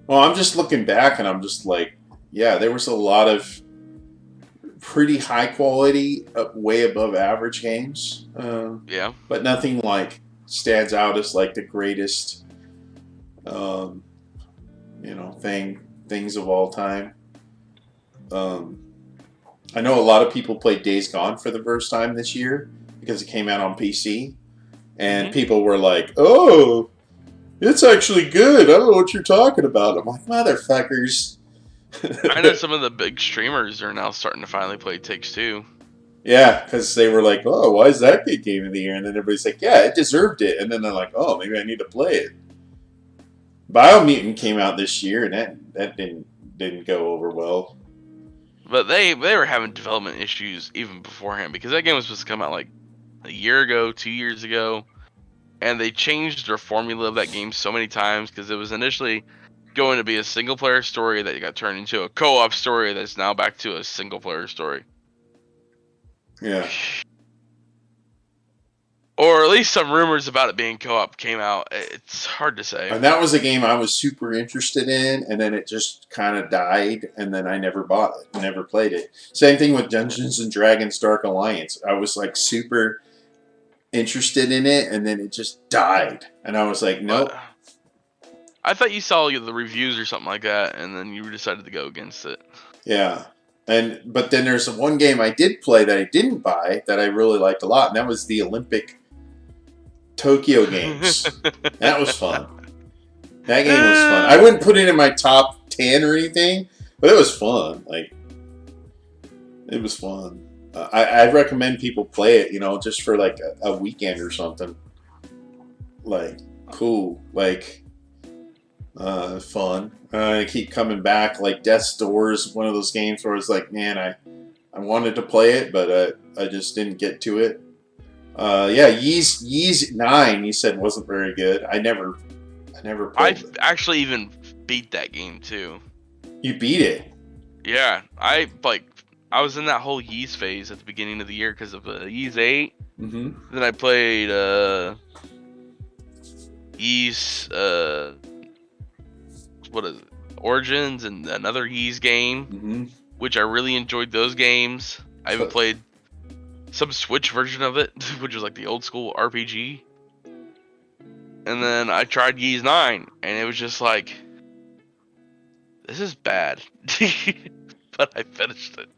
Well, I'm just looking back, and I'm just like, yeah, there was a lot of pretty high quality, way above average games. Yeah. But nothing like stands out as like the greatest, things of all time. I know a lot of people played Days Gone for the first time this year because it came out on PC, and people were like, "Oh, it's actually good. I don't know what you're talking about." I'm like, motherfuckers. I know some of the big streamers are now starting to finally play Takes Two. Yeah, because they were like, "Oh, why is that good game of the year?" And then everybody's like, "Yeah, it deserved it." And then they're like, "Oh, maybe I need to play it." Biomutant came out this year, and that didn't go over well. But they were having development issues even beforehand, because that game was supposed to come out like a year ago, 2 years ago, and they changed their formula of that game so many times because it was initially going to be a single player story that got turned into a co-op story that's now back to a single player story. Yeah. Or at least some rumors about it being co-op came out. It's hard to say. And that was a game I was super interested in, and then it just kind of died, and then I never bought it, never played it. Same thing with Dungeons and Dragons Dark Alliance. I was like super interested in it, and then it just died. And I was like, nope. I thought you saw the reviews or something like that, and then you decided to go against it. Yeah. But then there's one game I did play that I didn't buy that I really liked a lot, and that was the Olympic Tokyo Games. That was fun. That game was fun. I wouldn't put it in my top 10 or anything, but it was fun. Like, it was fun. I'd recommend people play it, just for like a weekend or something. Like, cool. Like, fun. I keep coming back. Like, Death's Door is one of those games where I was like, man, I wanted to play it, but I just didn't get to it. Ys 9, you said wasn't very good. I never played it. I actually even beat that game too. You beat it? Yeah, I was in that whole Ys phase at the beginning of the year because of Ys 8. Mm-hmm. Then I played Ys what is it? Origins and another Ys game, which I really enjoyed those games. I even played some Switch version of it, which was like the old school RPG. And then I tried Ys 9, and it was just like, this is bad. But I finished it.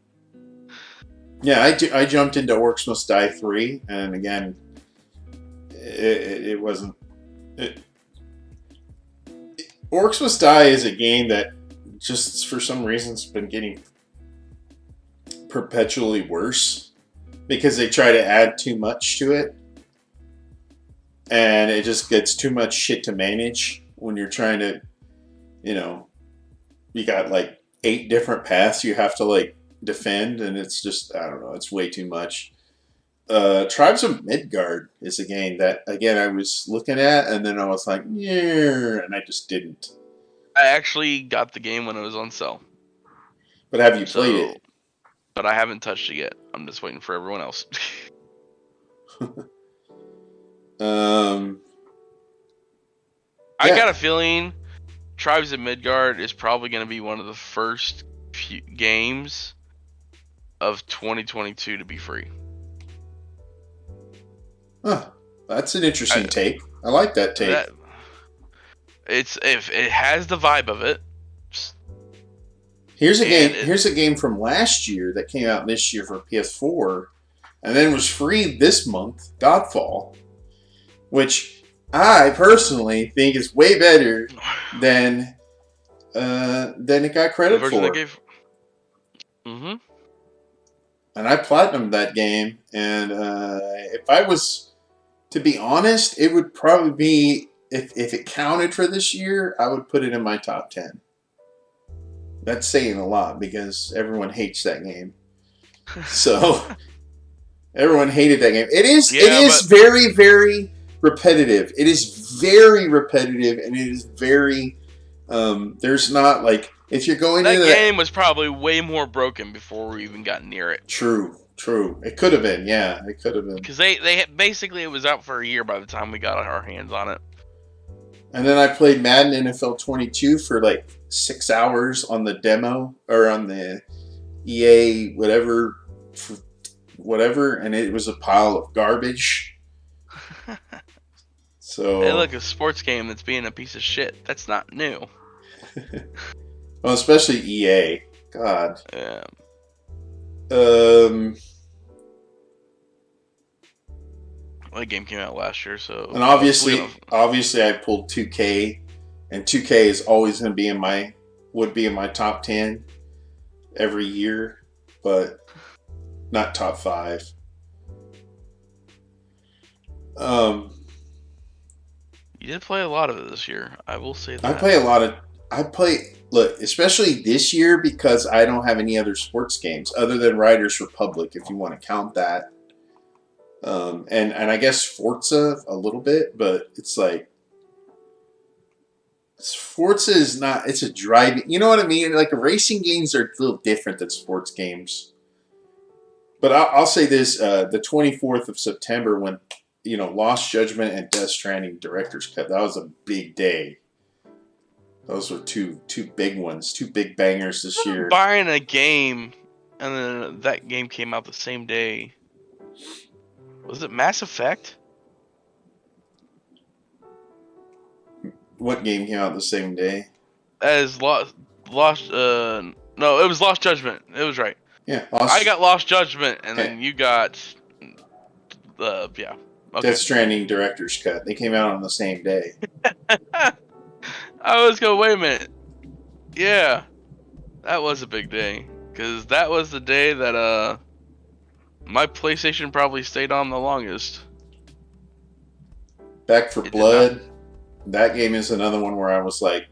Yeah, I jumped into Orcs Must Die 3, and again, it wasn't... Orcs Must Die is a game that just for some reason has been getting perpetually worse because they try to add too much to it, and it just gets too much shit to manage when you're trying to, you got like 8 different paths you have to like defend, and it's just, I don't know, it's way too much. Tribes of Midgard is a game that, again, I was looking at, and then I was like, yeah, and I just didn't. I actually got the game when it was on sale. But have you played it? But I haven't touched it yet. I'm just waiting for everyone else. I got a feeling Tribes of Midgard is probably going to be one of the first few games of 2022 to be free. Huh. That's an interesting take. I like that take. If it has the vibe of it. Here's a game from last year that came out this year for PS4, and then was free this month. Godfall, which I personally think is way better than it got credit for. Mm-hmm. And I platinumed that game, and if I was to be honest, it would probably be, if it counted for this year, I would put it in my top 10. That's saying a lot because everyone hates that game. So everyone hated that game. It is very, very repetitive. It is very repetitive, and it is very there's not like, if you're going into that game was probably way more broken before we even got near it. True. It could have been, yeah. It could have been. Because they basically, it was out for a year by the time we got our hands on it. And then I played Madden NFL 22 for like 6 hours on the demo, or on the EA whatever, and it was a pile of garbage. So, hey, look, a sports game that's being a piece of shit. That's not new. Well, especially EA. God. Yeah. That game came out last year, so. And obviously I pulled 2K, and 2K is always going to be would be in my top 10 every year, but not top 5. You did play a lot of it this year. I will say that. Look, especially this year, because I don't have any other sports games other than Riders Republic, if you want to count that. And I guess Forza a little bit, but it's like, Forza is not, it's a driving, you know what I mean? Like, racing games are a little different than sports games. But I'll say this, the 24th of September, when Lost Judgment and Death Stranding Director's Cut. That was a big day. Those were two big ones, two big bangers this year. Buying a game, and then that game came out the same day. Was it Mass Effect? What game came out the same day? As Lost. No, it was Lost Judgment. It was right. Yeah, I got Lost Judgment, and then you got Okay. Death Stranding Director's Cut. They came out on the same day. I was going, wait a minute. Yeah, that was a big day. Because that was the day that my PlayStation probably stayed on the longest. Back 4 Blood. That game is another one where I was like...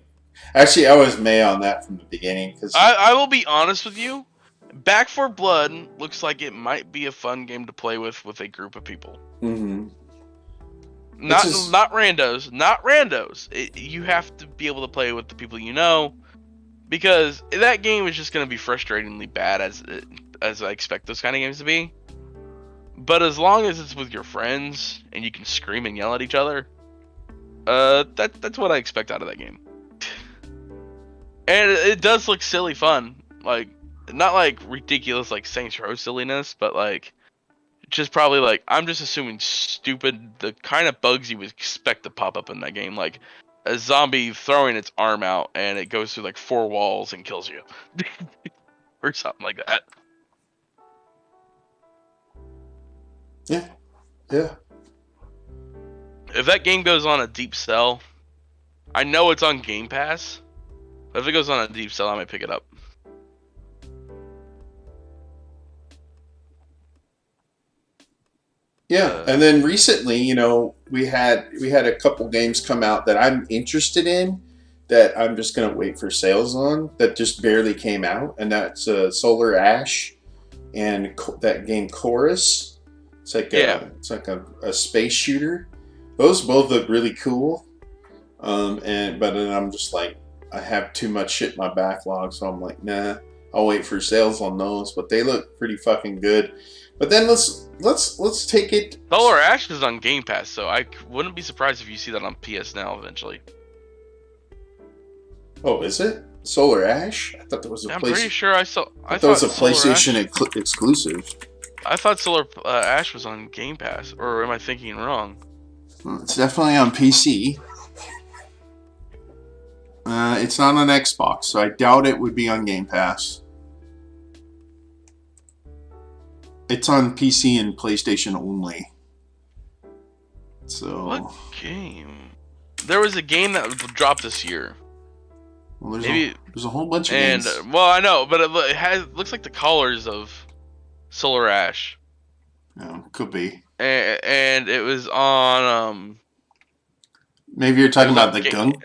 Actually, I was meh on that from the beginning. Cause I will be honest with you. Back 4 Blood looks like it might be a fun game to play with a group of people. Mm-hmm. Not randos. Not randos. You have to be able to play with the people you know, because that game is just going to be frustratingly bad as I expect those kind of games to be. But as long as it's with your friends and you can scream and yell at each other, that's what I expect out of that game. And it does look silly fun, like not like ridiculous like Saints Row silliness, but like. Just probably like I'm just assuming stupid, the kind of bugs you would expect to pop up in that game, like a zombie throwing its arm out and it goes through like 4 walls and kills you, or something like that. Yeah. If that game goes on a deep sell, I know it's on Game Pass, but if it goes on a deep sell, I might pick it up. Yeah, and then recently, we had a couple games come out that I'm interested in, that I'm just gonna wait for sales on, that just barely came out, and that's Solar Ash and that game Chorus. It's like a space shooter. Those both look really cool, but then I'm just like, I have too much shit in my backlog, so I'm like, nah, I'll wait for sales on those. But they look pretty fucking good. But then let's take it. Solar Ash is on Game Pass, so I wouldn't be surprised if you see that on PS Now eventually. Oh, is it Solar Ash? I thought there was a. I'm pretty sure I saw. I thought it was a PlayStation exclusive. I thought Solar Ash was on Game Pass, or am I thinking wrong? Well, it's definitely on PC. It's not on Xbox, so I doubt it would be on Game Pass. It's on PC and PlayStation only. So. What game? There was a game that dropped this year. Well, there's a whole bunch of games. Well, I know, but it looks like the colors of Solar Ash. Oh, could be. And it was on. Maybe you're talking about the Gunk.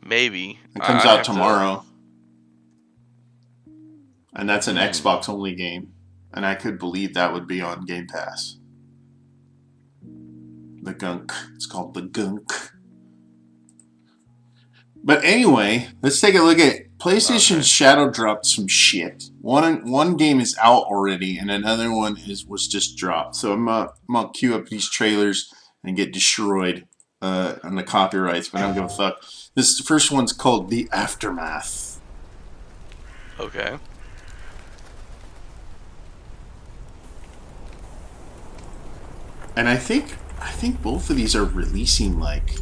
Maybe. It comes out tomorrow. And that's an Xbox only game. And I could believe that would be on Game Pass. The Gunk. It's called the Gunk. But anyway, let's take a look at PlayStation Shadow dropped some shit. One game is out already, and another one was just dropped. So I'm gonna queue up these trailers and get destroyed on the copyrights, but I don't give a fuck. The first one's called The Aftermath. Okay. And I think both of these are releasing like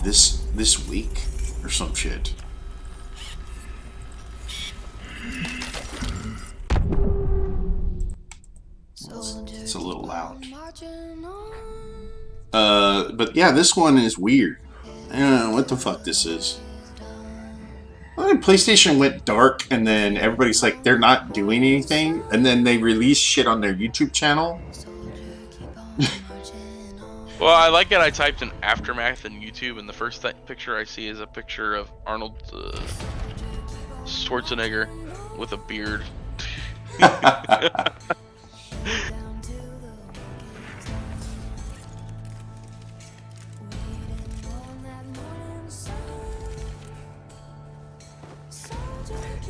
this week or some shit. It's a little loud. But yeah, this one is weird. I don't know what the fuck this is. PlayStation went dark, and then everybody's like, they're not doing anything, and then they release shit on their YouTube channel. Well, I like it. I typed in Aftermath in YouTube, and the first picture I see is a picture of Arnold Schwarzenegger with a beard.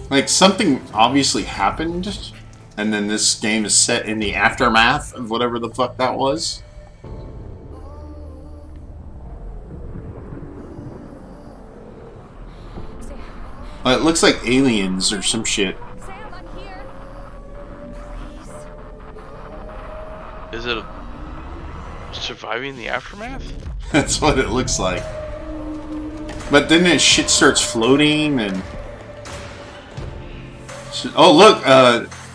Like, something obviously happened, and then this game is set in the aftermath of whatever the fuck that was. It looks like aliens or some shit. Sam, I'm here. Please. Is it surviving the aftermath? That's what it looks like. But then that shit starts floating and... Oh, look!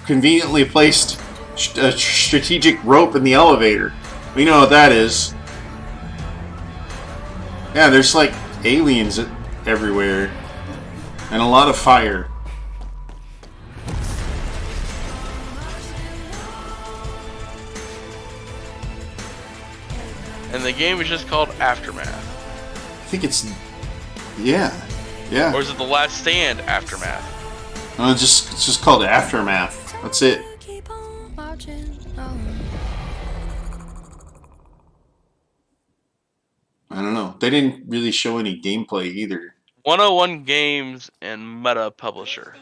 Conveniently placed strategic rope in the elevator. We know what that is. Yeah, there's like aliens everywhere. And a lot of fire. And the game is just called Aftermath. I think it's... Yeah. Yeah. Or is it The Last Stand Aftermath? No, it's just called Aftermath. That's it. I don't know. They didn't really show any gameplay either. 101 Games and Meta Publisher.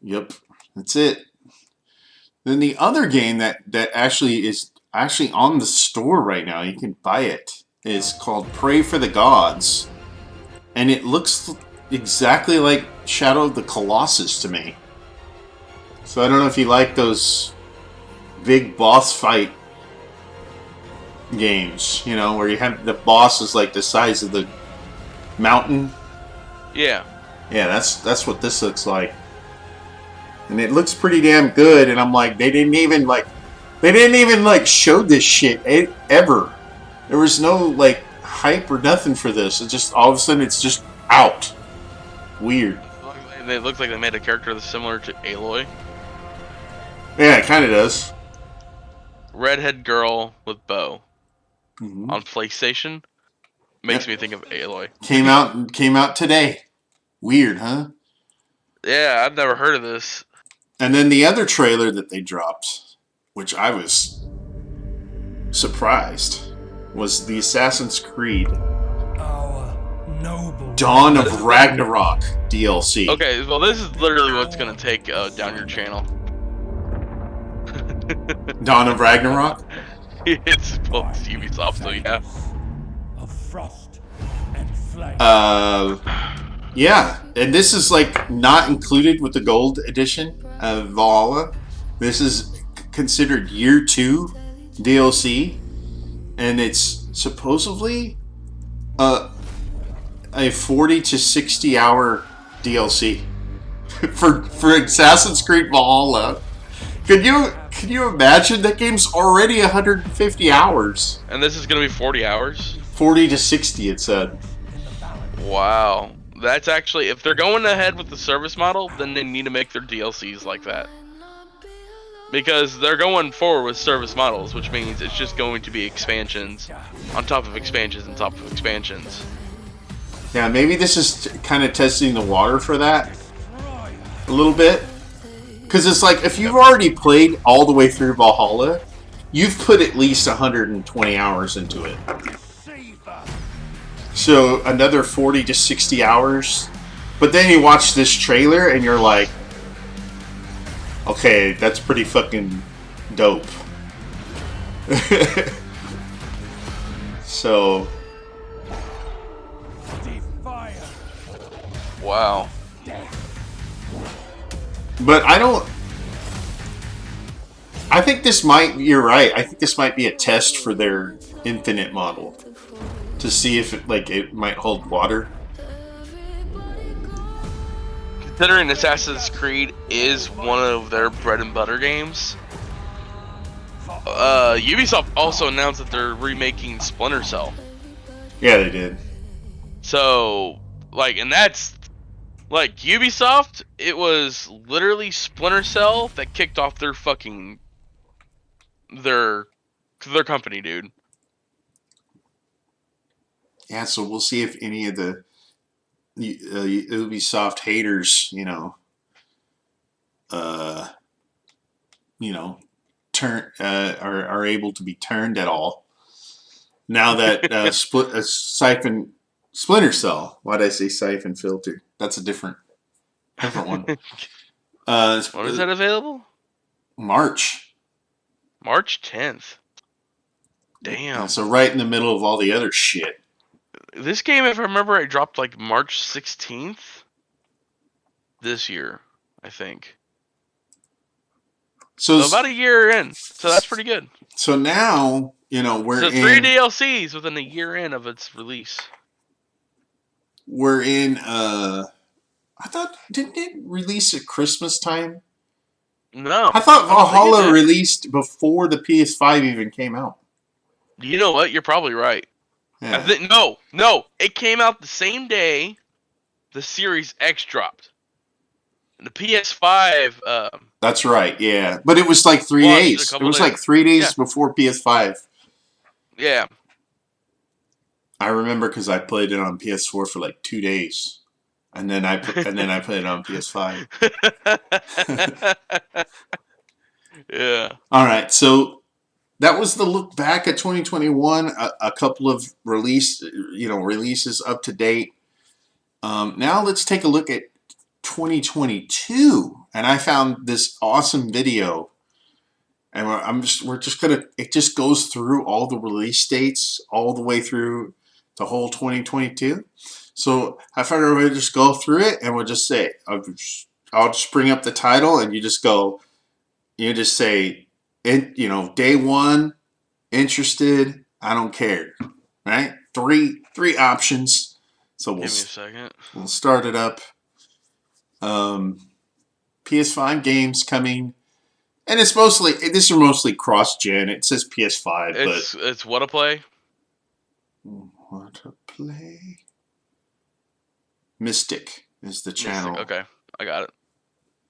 Yep. That's it. Then the other game that actually is on the store right now, you can buy it, is called Pray for the Gods. And it looks exactly like Shadow of the Colossus to me. So I don't know if you like those big boss fight games, you know, where you have the boss is like the size of the mountain. Yeah. Yeah, that's what this looks like. And it looks pretty damn good, and I'm like, they didn't even show this shit ever. There was no like hype or nothing for this. It just all of a sudden it's just out. Weird. It looks like they made a character that's similar to Aloy. Yeah, it kind of does. Redhead girl with bow. Mm-hmm. On PlayStation. Makes me think of Aloy. Came out today. Weird, huh? Yeah, I've never heard of this. And then the other trailer that they dropped, which I was surprised, was the Assassin's Creed Dawn of Ragnarok DLC. Okay, well this is literally what's going to take down your channel. Dawn of Ragnarok? It's Ubisoft, so yeah. Of frost and flame. Yeah, and this is like not included with the gold edition of Valhalla. This is considered year 2 DLC, and it's supposedly a 40 to 60 hour DLC for Assassin's Creed Valhalla. Could you imagine? That game's already 150 hours. And this is going to be 40 hours? 40 to 60, it said. Wow. That's actually, if they're going ahead with the service model, then they need to make their DLCs like that. Because they're going forward with service models, which means it's just going to be expansions on top of expansions on top of expansions. Yeah, maybe this is kind of testing the water for that a little bit. Because it's like, if you've already played all the way through Valhalla, you've put at least 120 hours into it. So another 40 to 60 hours. But then you watch this trailer and you're like, okay, that's pretty fucking dope. So... Wow. But I think this might, you're right, I think this might be a test for their Infinite model. To see if it might hold water. Considering Assassin's Creed is one of their bread and butter games, Ubisoft also announced that they're remaking Splinter Cell. Yeah, they did. So, and that's, Ubisoft, it was literally Splinter Cell that kicked off their company, dude. Yeah, so we'll see if any of the Ubisoft haters, turn are able to be turned at all. Now that Splinter Cell. Why did I say Siphon Filter? That's a different one. When is that available? March 10th. Damn. Yeah, so right in the middle of all the other shit. This game, if I remember, it dropped March 16th. this year, I think. So So about a year in. So that's pretty good. So now, we're So in 3 DLCs within a year in of its release. we're in I thought, didn't it release at Christmas time? No. I thought don't think it Valhalla did. released before the PS5 even came out. You know what? You're probably right. Yeah. I think no. It came out the same day the Series X dropped. And the PS5 That's right, yeah. But it was like 3 launched a days. It couple was days. like 3 days Yeah. before PS5. Yeah. I remember because I played it on PS4 for like 2 days. And then I played it on PS5. Yeah. All right, so that was the look back at 2021. A couple of releases up to date. Now let's take a look at 2022, and I found this awesome video, and it just goes through all the release dates all the way through the whole 2022. So I figured we'd just go through it, and we'll just say, I'll just bring up the title, and you just say, day one, interested, I don't care, right? Three options. So Give me a second. we'll start it up. PS5 games coming, and this is mostly cross-gen. It says PS5, It's what to play. what to play? Mystic is the channel. Mystic. Okay, I got it.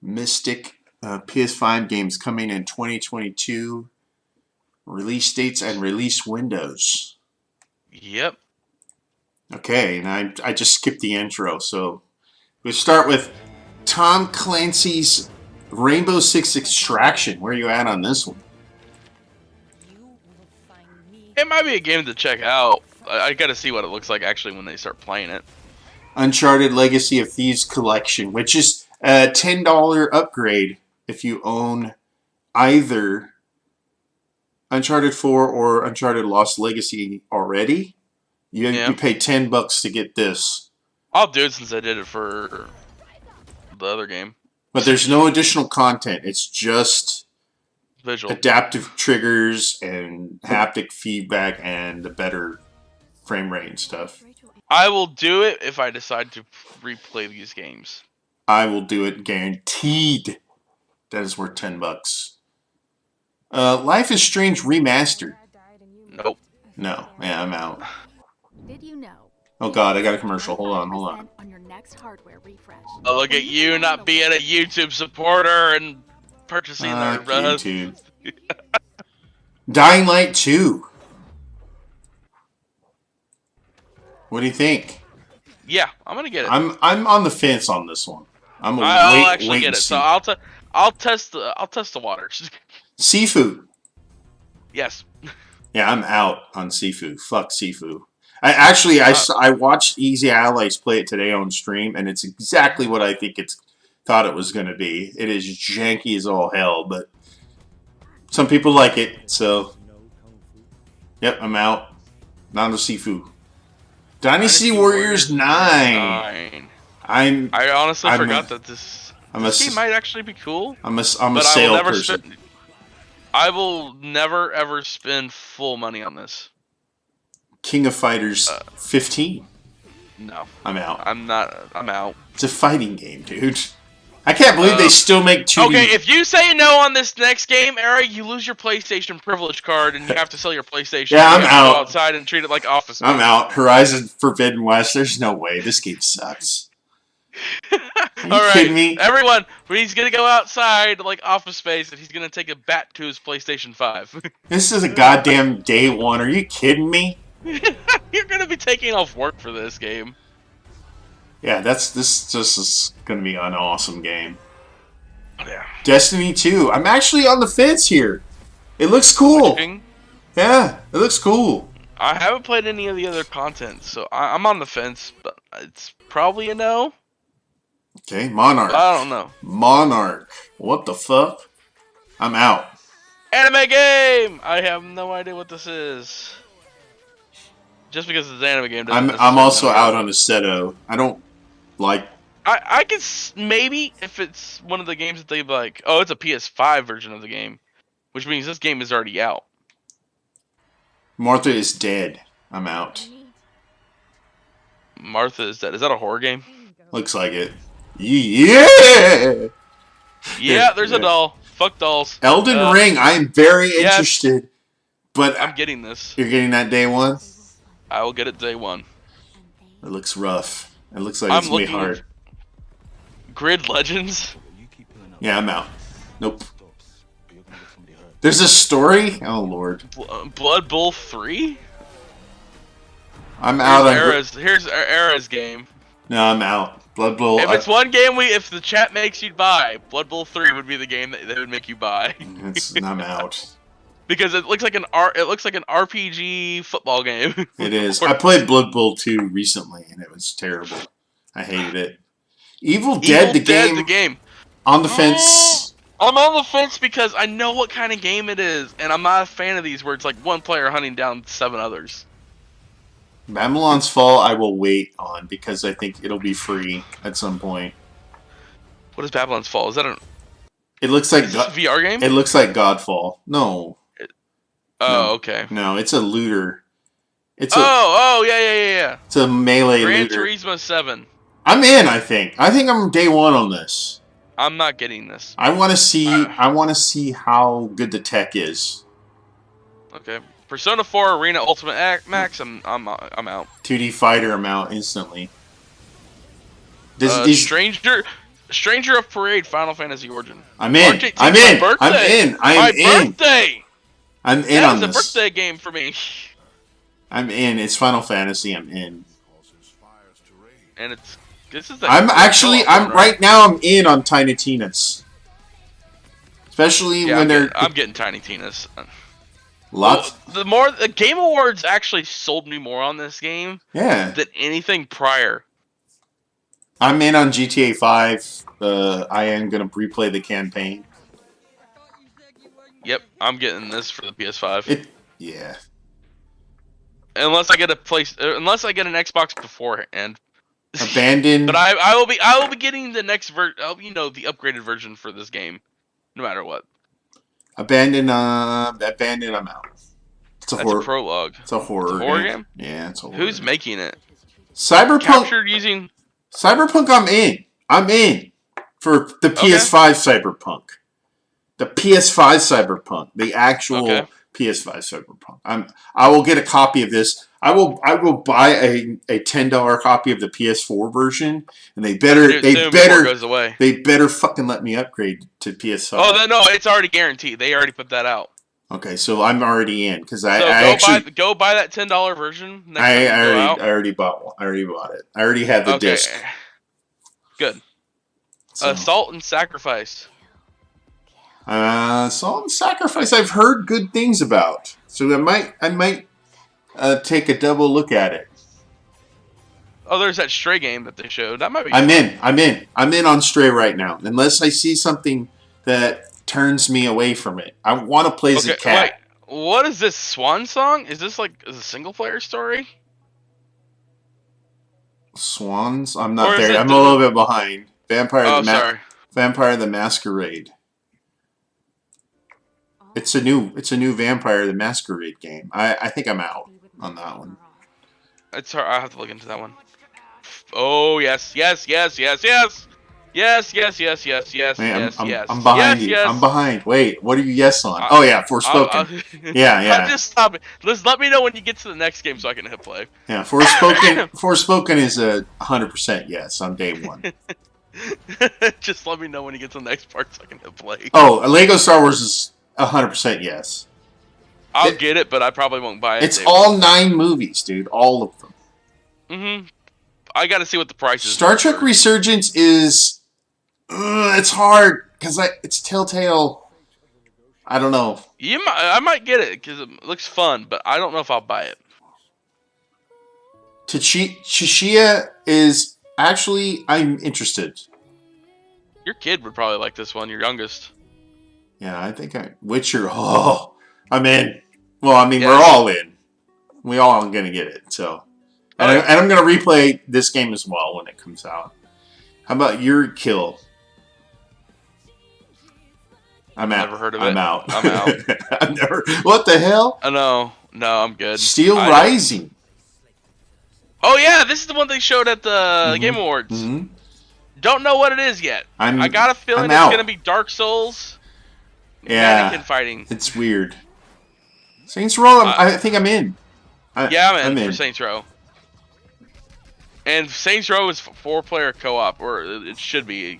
Mystic PS5 games coming in 2022. Release dates and release windows. Yep. Okay, and I just skipped the intro, so we start with Tom Clancy's Rainbow Six Extraction. Where are you at on this one? It might be a game to check out. I got to see what it looks like actually when they start playing it. Uncharted Legacy of Thieves Collection, which is a $10 upgrade if you own either Uncharted 4 or Uncharted Lost Legacy already. You pay $10 to get this. I'll do it since I did it for the other game. But there's no additional content. It's just Visual. adaptive triggers and haptic feedback and the better frame rate and stuff. I will do it if I decide to replay these games. I will do it guaranteed. That is worth $10. Life is Strange Remastered. Nope. No. Yeah, I'm out. Did you know? Oh god, I got a commercial. Hold on. On your next hardware refresh. Oh, look at you not being a YouTube supporter and purchasing their YouTube. Dying Light 2. What do you think? Yeah, I'm gonna get it. I'm on the fence on this one. I'll actually wait get and it. see. So I'll test the waters. Sifu. Yes. Yeah, I'm out on Sifu. Fuck Sifu. I watched Easy Allies play it today on stream, and it's exactly what I think thought it was going to be. It is janky as all hell, but some people like it, so yep, I'm out. Not on Sifu. Dynasty Warriors 9. I honestly forgot that this game might actually be cool. I'm a sale person. I will never ever spend full money on this. King of Fighters 15. No. I'm out. I'm out. It's a fighting game, dude. I can't believe they still make 2D. Okay, if you say no on this next game, Eric, you lose your PlayStation privilege card and you have to sell your PlayStation. Yeah, I'm you out. Go outside and treat it like Office Space. I'm out. Horizon Forbidden West. There's no way. This game sucks. Are you kidding me? Everyone, he's gonna go outside like Office Space and he's gonna take a bat to his PlayStation 5. This is a goddamn day one. Are you kidding me? You're gonna be taking off work for this game. Yeah, this is gonna be an awesome game. Yeah. Destiny 2. I'm actually on the fence here. It looks cool. Yeah, it looks cool. I haven't played any of the other content, so I'm on the fence, but it's probably a no. Okay, Monarch. I don't know. Monarch. What the fuck? I'm out. Anime game! I have no idea what this is. Just because it's an anime game doesn't I'm necessarily also mean- out on Assetto. I don't like I can maybe if it's one of the games that they like. Oh, it's a PS5 version of the game, which means this game is already out. Martha is dead. I'm out. Martha is dead. Is that a horror game? Looks like it. Yeah! Yeah, there's a doll. Fuck dolls. Elden Ring, I am very yes. interested. But I'm getting this. You're getting that day one? I will get it day one. It looks rough. It looks like it's going to be hard. Grid Legends? Yeah, I'm out. Nope. There's a story? Oh, Lord. Blood Bowl 3? I'm out. Here's Era's game. No, I'm out. Blood Bowl. If it's one game if the chat makes you buy, Blood Bowl 3 would be the game that they would make you buy. I'm out. Because it looks like an RPG football game. It is. I played Blood Bowl 2 recently, and it was terrible. I hated it. Evil Dead, the game. On the fence. I'm on the fence because I know what kind of game it is, and I'm not a fan of these where it's like one player hunting down 7 others. Babylon's Fall I will wait on because I think it'll be free at some point. What is Babylon's Fall? Is that a... It looks like... Is this a VR game? It looks like Godfall. No. Oh, okay. No, it's a looter. Yeah. It's a melee Gran looter. Gran Turismo 7. I'm in, I think. I think I'm day one on this. I'm not getting this. I want to see how good the tech is. Okay. Persona 4 Arena Ultimate Max, I'm out. 2D Fighter, I'm out instantly. Stranger of Parade Final Fantasy Origin. I'm in. I'm in. My birthday. I'm in on this. That is a birthday game for me. I'm in. It's Final Fantasy. I'm in. And right now I'm in on Tiny Tina's. Especially when I'm getting Tiny Tina's. Lots. The Game Awards actually sold me more on this game. Yeah. Than anything prior. I'm in on GTA 5. I am gonna replay the campaign. Yep, I'm getting this for the PS5. Yeah. Unless I get an Xbox beforehand. Abandoned. But I will be getting the next the upgraded version for this game, no matter what. Abandoned. I'm out. It's a horror. A prologue. It's a horror game. Yeah, it's a horror. Who's making it? Cyberpunk. Captured using. Cyberpunk. I'm in for the PS5 Cyberpunk. The PS5 Cyberpunk. The actual PS5 Cyberpunk. I will get a copy of this. I will buy a $10 copy of the PS4 version, and they better fucking let me upgrade to PS5. Oh no, it's already guaranteed. They already put that out. Okay, so I'm already in because I go buy that $10 version. I already bought one. I already bought it. I already have the disc. Good. So. Assault and Sacrifice. Assault and Sacrifice. I've heard good things about, so I might take a double look at it. Oh, there's that Stray game that they showed. That might be. I'm in on Stray right now. Unless I see something that turns me away from it, I want to play as a cat. Wait, what is this Swan Song? Is this like a single player story? Swans? I'm not there. I'm a little bit behind. Vampire the Masquerade. It's a new Vampire the Masquerade game. I think I'm out on that one. It's hard. I have to look into that one. Oh yes. I'm behind you. I'm behind. Wait, what are you yes on? Oh yeah, Forspoken. Yeah. Just stop it. Let me know when you get to the next game so I can hit play. Yeah, Forspoken is 100% yes on day one. Just let me know when you get to the next part so I can hit play. Oh, Lego Star Wars is 100% yes. I'll get it, but I probably won't buy it. It's all 9 movies, dude. All of them. Mm-hmm. I got to see what the price is. Star Trek Resurgence is... it's hard, because it's Telltale. I don't know. I might get it, because it looks fun, but I don't know if I'll buy it. Tsuchiya is... Actually, I'm interested. Your kid would probably like this one, your youngest. Yeah, I think Witcher... Oh, I'm in. Well, I mean, we're all in. We all are going to get it, so... And I'm going to replay this game as well when it comes out. How about your kill? I'm out. Never heard of I'm it. out. I'm out. I've never. What the hell? No, I'm good. Steel I Rising. Oh yeah, this is the one they showed at the Game Awards. Mm-hmm. Don't know what it is yet. I got a feeling I'm it's out. gonna be Dark Souls. Yeah. Mannequin fighting. It's weird. Saints Row. I think I'm in. I'm in for Saints Row. And Saints Row is 4-player co-op, or it should be,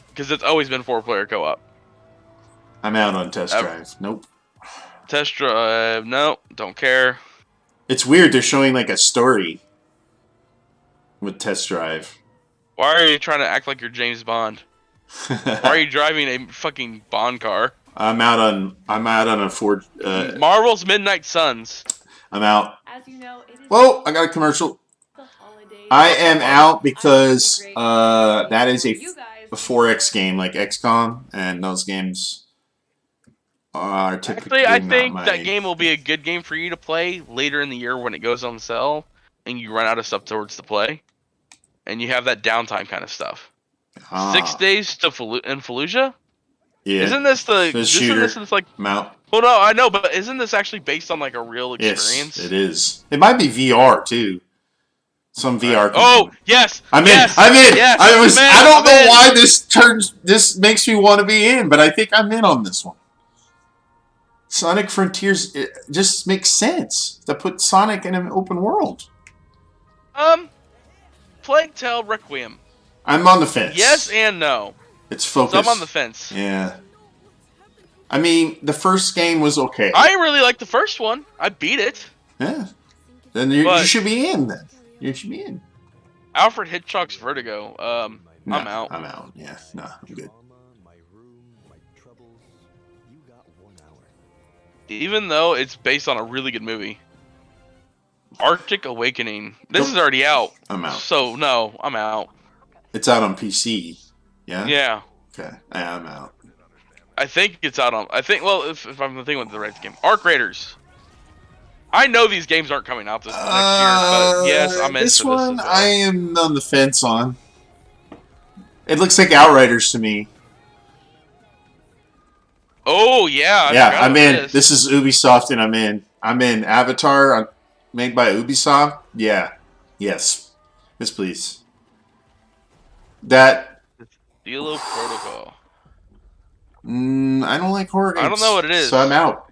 because it's always been 4-player co-op. I'm out on Test Drive. Nope. Test Drive, no, don't care. It's weird. They're showing like a story with Test Drive. Why are you trying to act like you're James Bond? Why are you driving a fucking Bond car? I'm out on a Ford. Marvel's Midnight Suns. I'm out. As you know, it is Whoa! I got a commercial. the holidays. I am out because that is a 4X game like XCOM, and those games are typically Actually, I not think my... that game will be a good game for you to play later in the year when it goes on sale and you run out of stuff towards to play, and you have that downtime kind of stuff. 6 days to in Fallujah? Yeah. Isn't this shooter? This like? I'm out. Well, no, I know, but isn't this actually based on like a real experience? Yes, it is. It might be VR too. Some VR. Oh yes, I'm in. yes, I'm in. Yes, I don't know why this makes me want to be in, but I think I'm in on this one. Sonic Frontiers, it just makes sense to put Sonic in an open world. Plague Tale Requiem. I'm on the fence. Yes and no. It's focused. So I'm on the fence. Yeah. I mean, the first game was okay. I really like the first one. I beat it. Yeah. Then you should be in. Then you should be in. Alfred Hitchcock's Vertigo. No, I'm out. I'm out. Yeah. No, I'm good. Even though it's based on a really good movie. Arctic Awakening. This is already out. I'm out. So no, I'm out. It's out on PC. Yeah. Yeah. Okay. Yeah, I'm out. I think it's out on. Well, if I'm thinking with the right game, Arc Raiders. I know these games aren't coming out this next year, but yes, I'm in this for one. this as well. I am on the fence on. It looks like Outriders to me. Oh yeah. I Yeah, forgot I'm about in. This is Ubisoft, and I'm in. I'm in. Avatar, made by Ubisoft. Yeah. Yes. Yes, please. That. Stilo Protocol. I don't like horror games. I don't know what it is. So I'm out.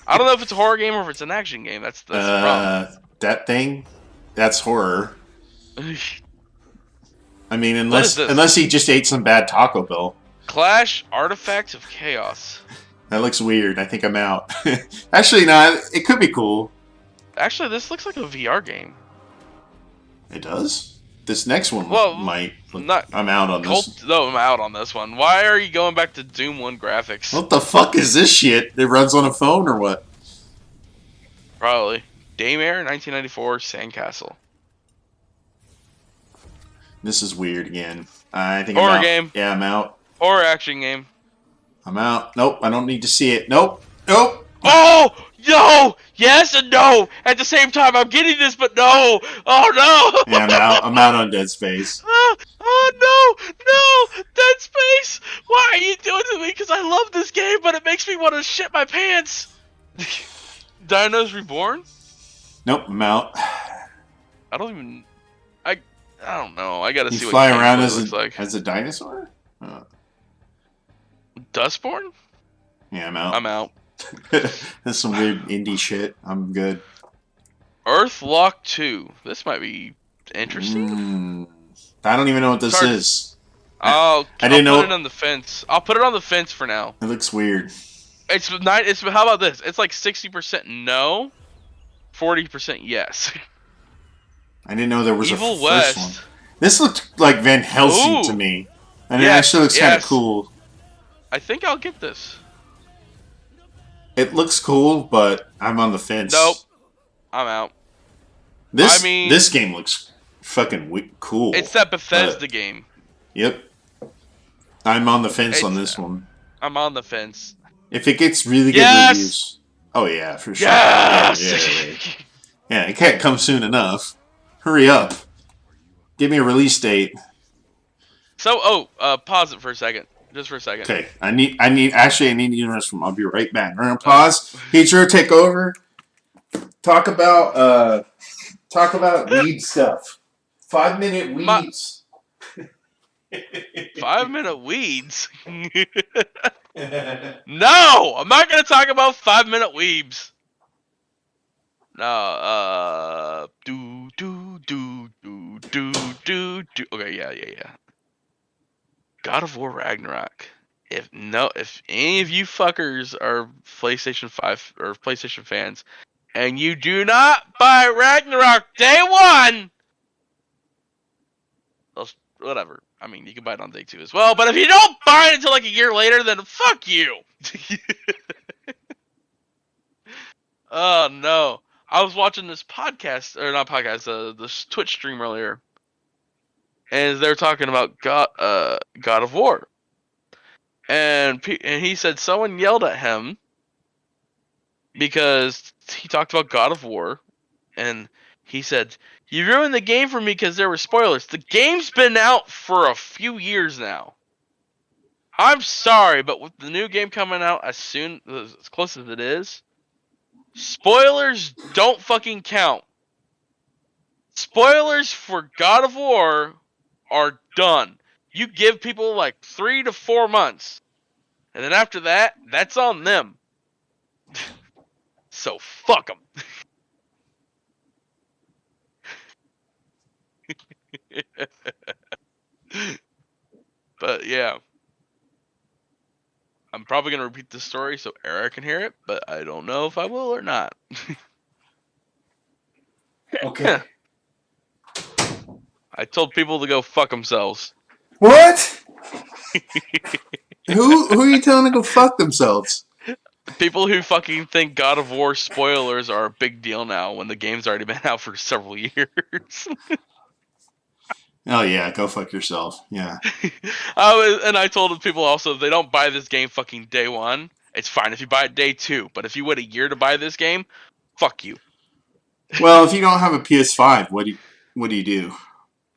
I don't know if it's a horror game or if it's an action game. That's the problem. That thing, that's horror. I mean, What is this? unless he just ate some bad Taco Bell. Clash Artifacts of Chaos. That looks weird. I think I'm out. Actually, no, it could be cool. Actually, this looks like a VR game. It does? This next one might. I'm out on this. No, I'm out on this one. Why are you going back to Doom 1 graphics? What the fuck is this shit? It runs on a phone or what? Probably. Daymare, 1994, Sandcastle. This is weird again. I think I'm Horror out. game. Yeah, I'm out. Horror action game. I'm out. Nope, I don't need to see it. Nope. Nope. Oh! No! Yes and no! At the same time, I'm getting this, but no! Oh no! Yeah, I'm out. I'm out on Dead Space. Oh no! No! Dead Space! Why are you doing it to me? Because I love this game, but it makes me want to shit my pants! Dinos Reborn? Nope, I'm out. I don't even... I don't know. I gotta You see what fly the around gameplay as looks like. a dinosaur? Dustborn? Yeah, I'm out. I'm out. That's some weird indie shit. I'm good. Earthlock 2. This might be interesting. I don't even know what this Hard. is. I'll didn't know. put it on the fence. I'll put it on the fence for now. It looks weird. It's how about this? It's like 60% no, 40% yes. I didn't know there was Evil a West. first one. This looked like Van Helsing to me. And it actually looks kind of cool. I think I'll get this. It looks cool, but I'm on the fence. Nope. I'm out. This game looks fucking cool. It's that Bethesda game. Yep. I'm on the fence on this one. I'm on the fence. If it gets really good reviews. Oh, yeah, for sure. Yes! Yeah, it can't come soon enough. Hurry up. Give me a release date. Pause it for a second. Just for a second. Okay, I need you to rest from. I'll be right back. We're gonna pause. Hizzle, take over. Talk about weed stuff. 5-minute weeds. 5-minute weeds? No! I'm not gonna talk about 5-minute weebs. No, Okay, yeah. God of War Ragnarok. If any of you fuckers are PlayStation 5 or PlayStation fans, and you do not buy Ragnarok day one, whatever. I mean, you can buy it on day 2 as well, but if you don't buy it until like a year later, then fuck you. Oh no. I was watching this podcast, or not podcast, this Twitch stream earlier, and they're talking about God of War, and he said someone yelled at him because he talked about God of War, and he said, "You ruined the game for me because there were spoilers. The game's been out for a few years now. I'm sorry, but with the new game coming out as close as it is, spoilers don't fucking count. Spoilers for God of War are done. You give people like 3 to 4 months, and then after that, that's on them. So fuck them." But yeah, I'm probably gonna repeat the story so Eric can hear it, but I don't know if I will or not. Okay. I told people to go fuck themselves. What? Who are you telling to go fuck themselves? People who fucking think God of War spoilers are a big deal now when the game's already been out for several years. Oh yeah, go fuck yourself. Yeah. I told people also, if they don't buy this game fucking day one, it's fine if you buy it day 2. But if you wait a year to buy this game, fuck you. Well, if you don't have a PS5, what do you do?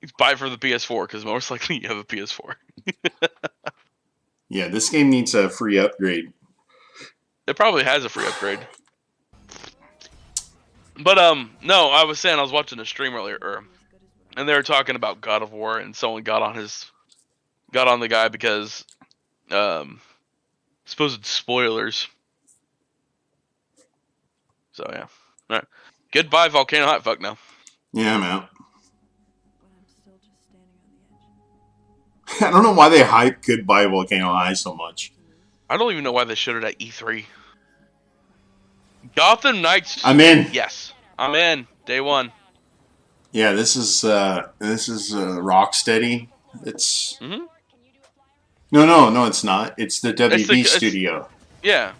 You buy it for the PS4 because most likely you have a PS4. Yeah, this game needs a free upgrade. It probably has a free upgrade. But no, I was saying I was watching a stream earlier, and they were talking about God of War, and someone got on the guy because supposed spoilers. So yeah. All right. Goodbye, Volcano Hot Fuck now. Yeah, I'm out. I don't know why they hype Goodbye Volcano High so much. I don't even know why they showed it at E3. Gotham Knights. I'm in. Yes, I'm in. Day one. Yeah, this is Rocksteady. It's no, it's not. It's the WB studio. Yeah,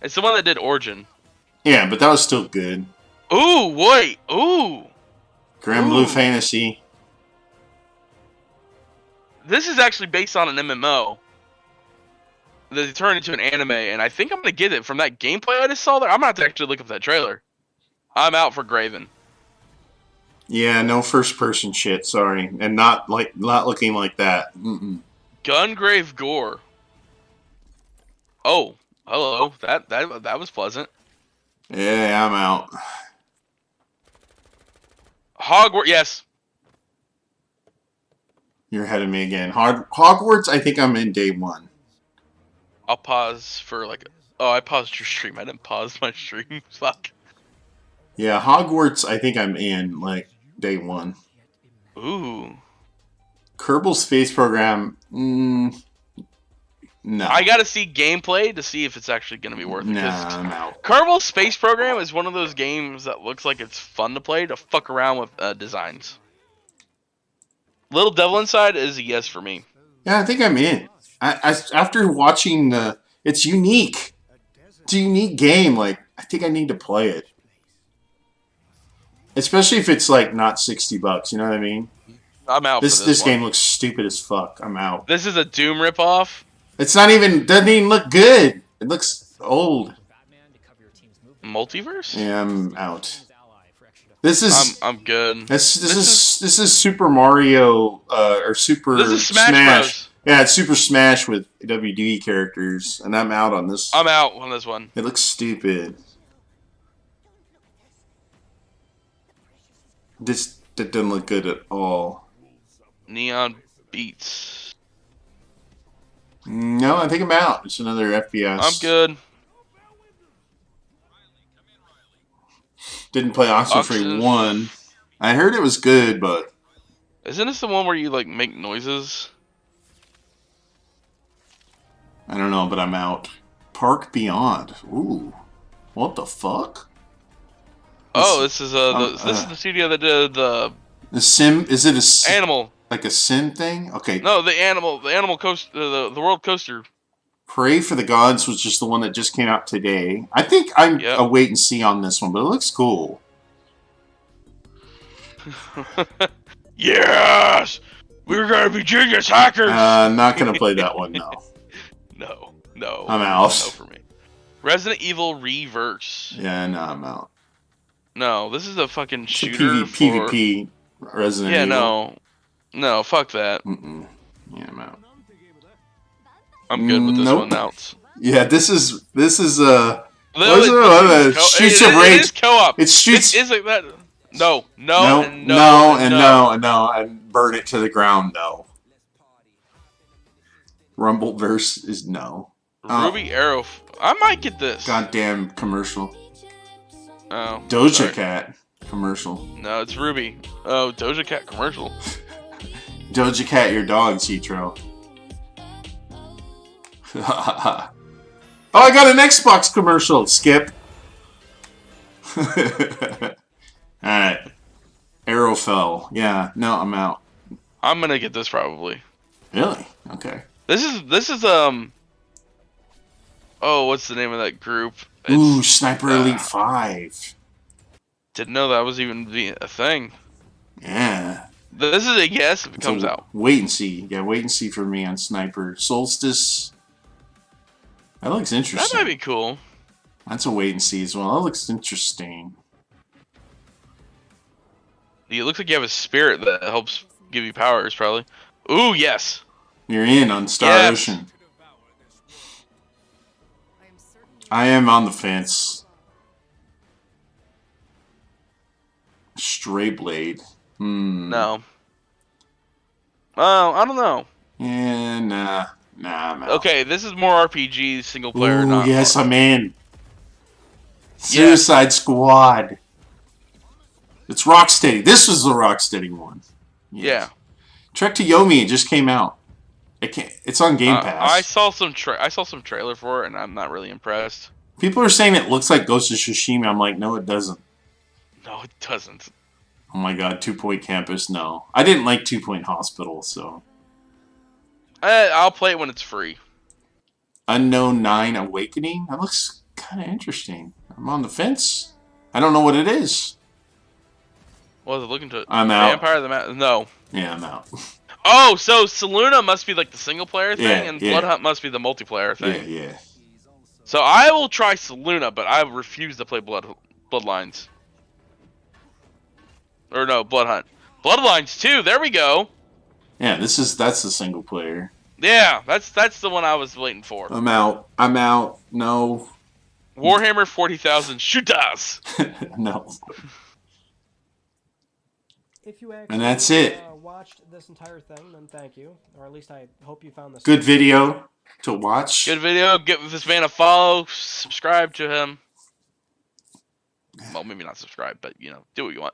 it's the one that did Origin. Yeah, but that was still good. Ooh, wait, ooh. Grim Blue Fantasy. This is actually based on an MMO that they turned into an anime, and I think I'm gonna get it from that gameplay I just saw there. I'm gonna have to actually look up that trailer. I'm out for Graven. Yeah, no first-person shit. Sorry, and not looking like that. Gungrave Gore. Oh, hello. That was pleasant. Yeah, I'm out. Hogwarts. Yes. You're ahead of me again. Hogwarts. I think I'm in day one. I'll pause for I paused your stream. I didn't pause my stream. Fuck. Yeah, Hogwarts. I think I'm in day one. Ooh. Kerbal Space Program. No. I gotta see gameplay to see if it's actually gonna be worth it. Nah, I'm out. Kerbal Space Program is one of those games that looks like it's fun to play to fuck around with designs. Little Devil Inside is a yes for me. Yeah, I think I'm in. I after watching it's unique. It's a unique game. I think I need to play it. Especially if it's not $60. You know what I mean? I'm out. This game looks stupid as fuck. I'm out. This is a Doom ripoff. It's doesn't even look good. It looks old. Multiverse? Yeah, I'm out. This is I'm good. this is Super Mario or Super This is Smash Bros. Yeah, it's Super Smash with WD characters, and I'm out on this. I'm out on this one. It looks stupid. That doesn't look good at all. Neon Beats. No, I think I'm out. It's another FPS. I'm good. Didn't play Oxenfree 1. I heard it was good, but... Isn't this the one where you, like, make noises? I don't know, but I'm out. Park Beyond. Ooh. What the fuck? Oh, this is this is the studio that did the Sim... Is it a... Animal. Like a sim thing? Okay. No, the Animal Coaster, the World Coaster. Pray for the Gods was just the one that just came out today. I think I'm a wait and see on this one, but it looks cool. Yes! We're gonna be genius hackers! I'm not gonna play that one, no. No. I'm out. No for me. Resident Evil Reverse. Yeah, no, I'm out. No, this is a fucking It's shooter a PvP Resident Evil. Yeah, no, fuck that. Yeah, I'm out. I'm good with this one now. Yeah, this is Streets It of Rage. is co-op. It's Streets. It is like that. No, and burn it to the ground. No. Rumbleverse is no. Ruby Arrow. I might get this. Goddamn commercial. Oh. Doja Cat commercial. No, it's Ruby. Oh, Doja Cat commercial. Doja Cat, your dog, Citro. Oh, I got an Xbox commercial. Skip. Alright. Arrowfell. Yeah, no, I'm out. I'm gonna get this probably. Really? Okay. This is oh, what's the name of that group? Ooh, Sniper Elite 5. Didn't know that was even a thing. Yeah. This is a guess if it comes out. Wait and see. Yeah, wait and see for me on Sniper. Solstice. That looks interesting. That might be cool. That's a wait and see as well. That looks interesting. It looks like you have a spirit that helps give you powers, probably. Ooh, yes. You're in on Star Ocean. I am on the fence. Stray Blade. No. Oh, I don't know. Yeah, nah, I'm out. Okay, this is more RPG single player. Ooh, not yes, I'm in. Suicide Squad. It's Rocksteady. This was the Rocksteady one. Yes. Yeah. Trek to Yomi. It just came out. It's on Game Pass. I saw some trailer for it, and I'm not really impressed. People are saying it looks like Ghost of Tsushima. I'm like, no, it doesn't. No, it doesn't. Oh my god, 2 Point Campus, no. I didn't like 2 Point Hospital, so. I'll play it when it's free. Unknown 9 Awakening? That looks kind of interesting. I'm on the fence. I don't know what it is. What was it looking to? I'm out. Vampire the No. Yeah, I'm out. Oh, so Saluna must be like the single player thing, Yeah, and yeah. Blood Hunt must be the multiplayer thing. Yeah. So I will try Saluna, but I refuse to play Bloodlines. Or no, Blood Hunt. Bloodlines 2, there we go. Yeah, that's the single player. Yeah, that's the one I was waiting for. I'm out. No. Warhammer 40,000 shoot us. No. If you actually, And that's it. Watched this entire thing, then thank you. Or at least I hope you found this Good video to watch. Good video. Give this man a follow. Subscribe to him. Well, maybe not subscribe, but do what you want.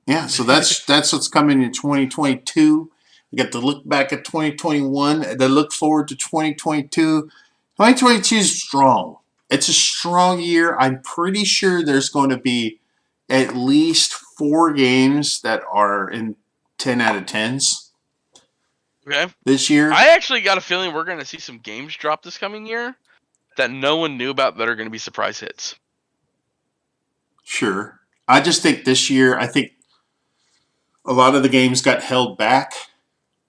Yeah, so that's what's coming in 2022. We got to look back at 2021, and then look forward to 2022. 2022 is strong. It's a strong year. I'm pretty sure there's going to be at least 4 games that are in 10 out of 10s. Okay. This year. I actually got a feeling we're going to see some games drop this coming year that no one knew about that are going to be surprise hits. Sure. I just think this year, a lot of the games got held back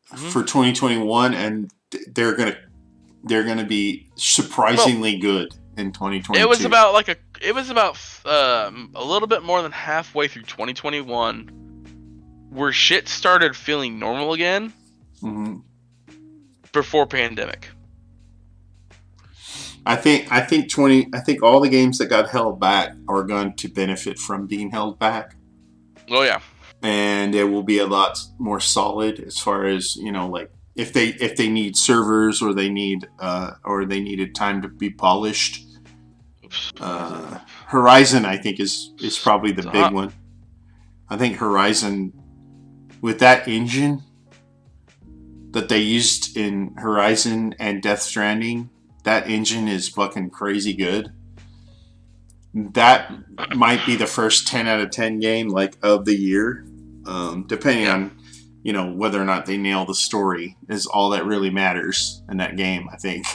for 2021, and they're gonna be surprisingly good in 2022. It was about a little bit more than halfway through 2021 where shit started feeling normal again before pandemic. I think all the games that got held back are going to benefit from being held back. Oh yeah. And it will be a lot more solid as far as, like if they need servers or they needed time to be polished. Horizon, I think, is probably the big one. I think Horizon, with that engine that they used in Horizon and Death Stranding, that engine is fucking crazy good. That might be the first 10 out of 10 game of the year, depending on whether or not they nail the story is all that really matters in that game, I think.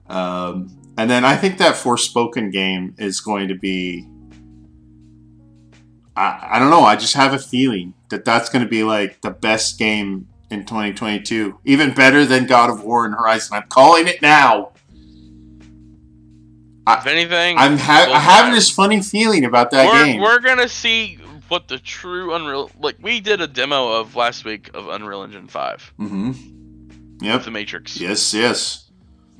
And then I think that Forspoken game is going to be, I don't know, I just have a feeling that that's going to be the best game in 2022, even better than God of War and Horizon. I'm calling it now. If anything, I'm having this funny feeling about that game. We're gonna see what the true Unreal. We did a demo of last week of Unreal Engine 5. Mm-hmm. Yep. The Matrix. Yes.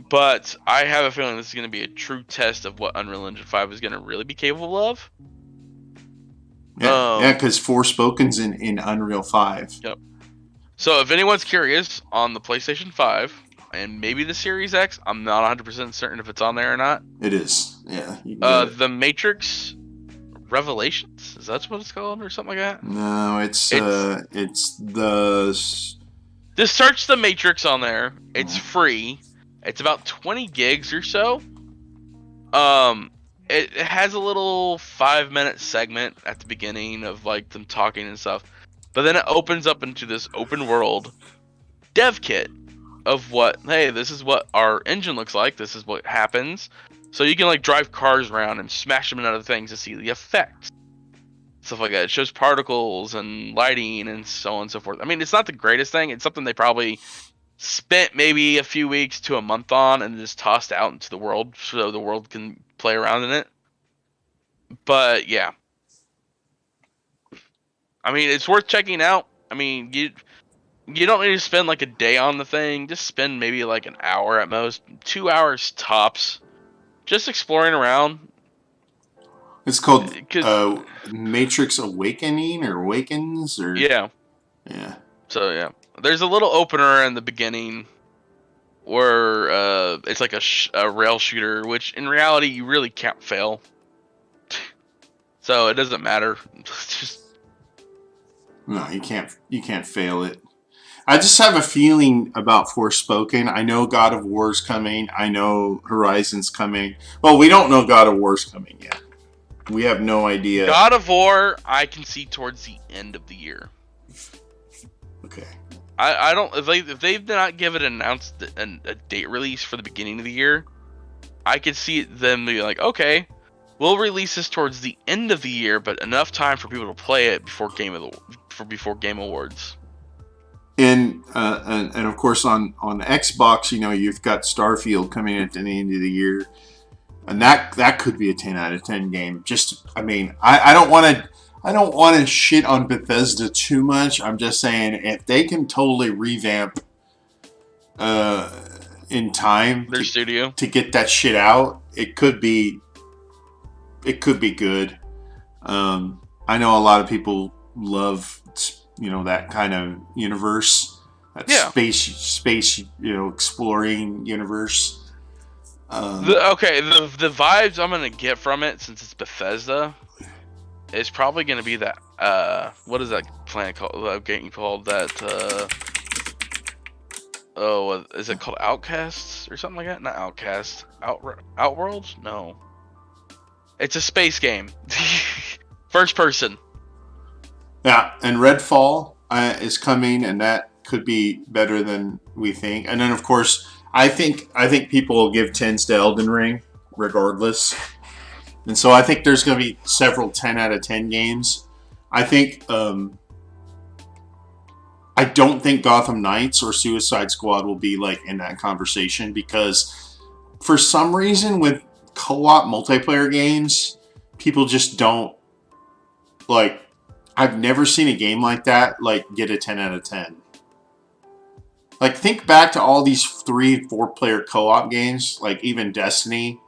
But I have a feeling this is gonna be a true test of what Unreal Engine 5 is gonna really be capable of. Yeah, because Forspoken's in Unreal 5. Yep. So if anyone's curious on the PlayStation 5. And maybe the Series X. I'm not 100% certain if it's on there or not. It is. Yeah. The Matrix Revelations. Is that what it's called or something like that? No, it's the... Just search the Matrix on there. It's free. It's about 20 gigs or so. It has a little 5-minute segment at the beginning of them talking and stuff. But then it opens up into this open world dev kit. Of this is what our engine looks like. This is what happens. So you can drive cars around and smash them into other things to see the effects. Stuff like that. It shows particles and lighting and so on and so forth. I mean, it's not the greatest thing. It's something they probably spent maybe a few weeks to a month on and just tossed out into the world so the world can play around in it. But yeah. I mean, it's worth checking out. I mean, you don't need to spend a day on the thing. Just spend maybe an hour at most. 2 hours tops. Just exploring around. It's called Matrix Awakening or Awakens or... Yeah. Yeah. So, yeah. There's a little opener in the beginning where it's a rail shooter, which in reality you really can't fail. So it doesn't matter. Just... No, you can't fail it. I just have a feeling about Forspoken. I know God of War's coming. I know Horizon's coming. Well, we don't know God of War's coming yet. We have no idea. God of War, I can see towards the end of the year. Okay. I don't. If they've not given announced a date release for the beginning of the year, I could see them be okay, we'll release this towards the end of the year, but enough time for people to play it before Game Awards. And of course on Xbox, you've got Starfield coming at the end of the year, and that could be a 10 out of 10 game. I don't want to shit on Bethesda too much. I'm just saying if they can totally revamp in time their studio to get that shit out, it could be good. I know a lot of people love that kind of universe, space exploring universe. The vibes I'm gonna get from it, since it's Bethesda, is probably gonna be that what is that planet called? That game called that is it called Outcasts or something like that? Not Outcast, Outworld? No, it's a space game. First person. Yeah, and Redfall is coming, and that could be better than we think. And then, of course, I think people will give 10s to Elden Ring, regardless. And so I think there's going to be several 10 out of 10 games. I think I don't think Gotham Knights or Suicide Squad will be in that conversation, because for some reason with co-op multiplayer games, people just don't like. I've never seen a game like that like get a 10 out of 10. Like, think back to all these 3-4 player co-op games, like even Destiny.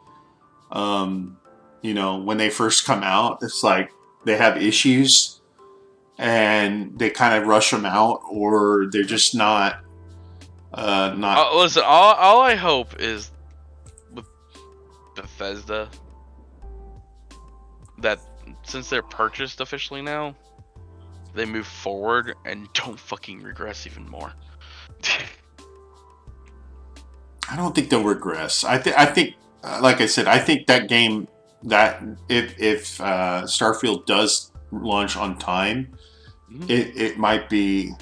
You know, when they first come out, it's like they have issues and they kind of rush them out, or they're just not. Listen, all I hope is with Bethesda that since they're purchased officially now, they move forward and don't fucking regress even more. I don't think they'll regress. I think, like I said, I think that game, that if Starfield does launch on time, it might be,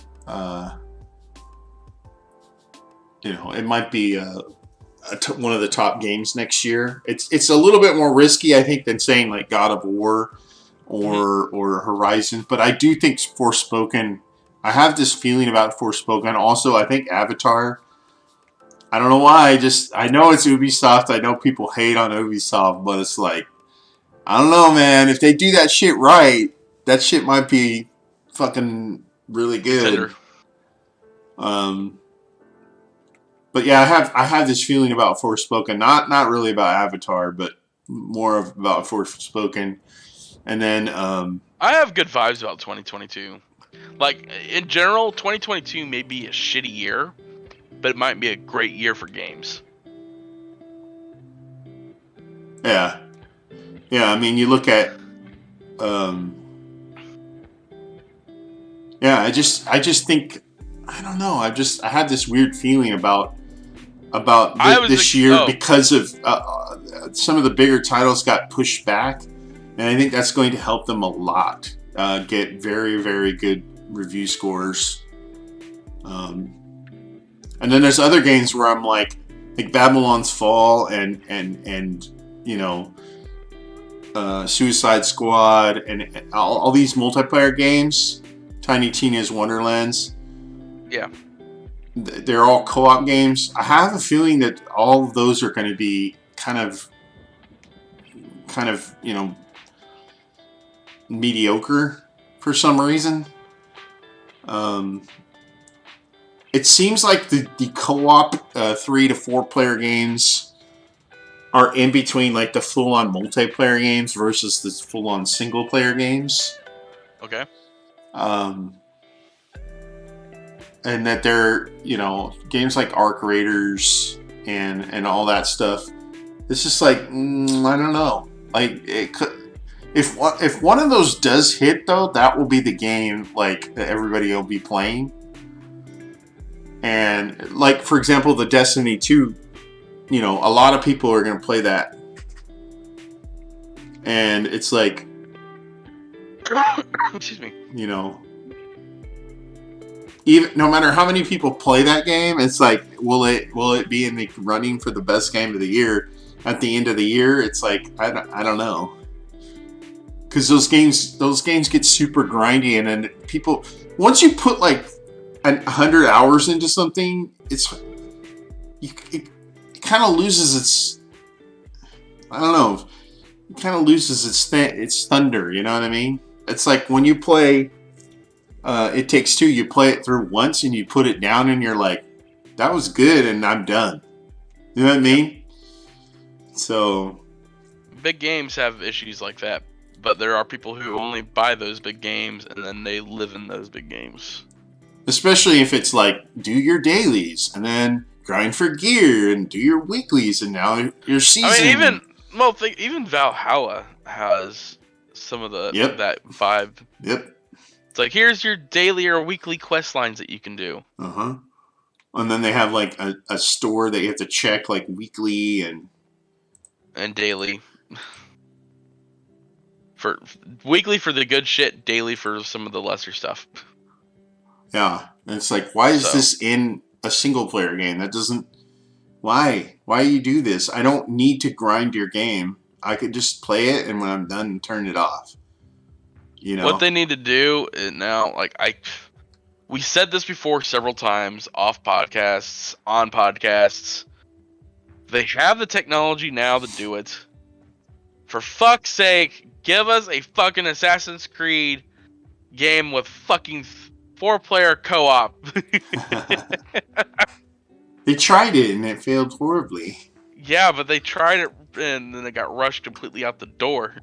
it might be one of the top games next year. It's a little bit more risky, I think, than saying like God of War or Horizon, but I do think Forspoken. I have this feeling about Forspoken. Also, I think Avatar. I don't know why. I know it's Ubisoft. I know people hate on Ubisoft, but it's like, I don't know, man. If they do that shit right, that shit might be fucking really good. But yeah, I have this feeling about Forspoken. Not really about Avatar, but more about Forspoken. And then I have good vibes about 2022. Like, in general, 2022 may be a shitty year, but it might be a great year for games. Yeah. I mean, you look at, I just think, I don't know. I had this weird feeling about this year because of some of the bigger titles got pushed back, and I think that's going to help them a lot. Get very, very good review scores. And then there's other games where I'm like Babylon's Fall and Suicide Squad and all these multiplayer games, Tiny Tina's Wonderlands. Yeah. They're all co-op games. I have a feeling that all of those are going to be kind of mediocre for some reason. It seems like the co-op 3 to 4 player games are in between like the full-on multiplayer games versus the full-on single player games. Okay. And that they're, games like Arc Raiders and all that stuff. It's just like, I don't know. Like, it could. If one of those does hit, though, that will be the game, like, that everybody will be playing. And, like, for example, the Destiny 2, a lot of people are going to play that. And it's like, excuse me. Even no matter how many people play that game, it's like, will it be in the running for the best game of the year at the end of the year? It's like, I don't know. Because those games get super grindy, and then people, once you put like 100 hours into something, it kind of loses its, I don't know, it kind of loses its thunder. You know what I mean? It's like when you play It Takes Two, you play it through once and you put it down and you're like, that was good and I'm done. You know what I mean? So big games have issues like that. But there are people who only buy those big games and then they live in those big games. Especially if it's like, do your dailies and then grind for gear and do your weeklies and now your season. I mean, even Valhalla has some of that vibe. Yep. It's like, here's your daily or weekly quest lines that you can do. Uh-huh. And then they have like a store that you have to check like weekly and daily. For weekly for the good shit, daily for some of the lesser stuff. Yeah, and it's like, why is this in a single player game? That doesn't. Why you do this? I don't need to grind your game. I could just play it, and when I'm done, turn it off. What they need to do now, we said this before several times, off podcasts, on podcasts. They have the technology now to do it. For fuck's sake, give us a fucking Assassin's Creed game with fucking 4-player co-op. They tried it and it failed horribly. Yeah, but they tried it and then it got rushed completely out the door.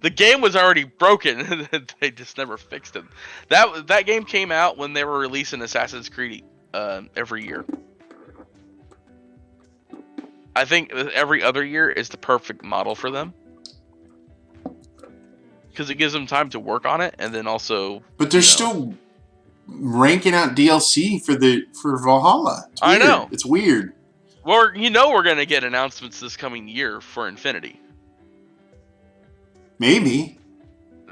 The game was already broken. They just never fixed it. That game came out when they were releasing Assassin's Creed every year. I think every other year is the perfect model for them. Because it gives them time to work on it, and then also... But they're still ranking out DLC for Valhalla. I know. It's weird. Well, we're going to get announcements this coming year for Infinity. Maybe.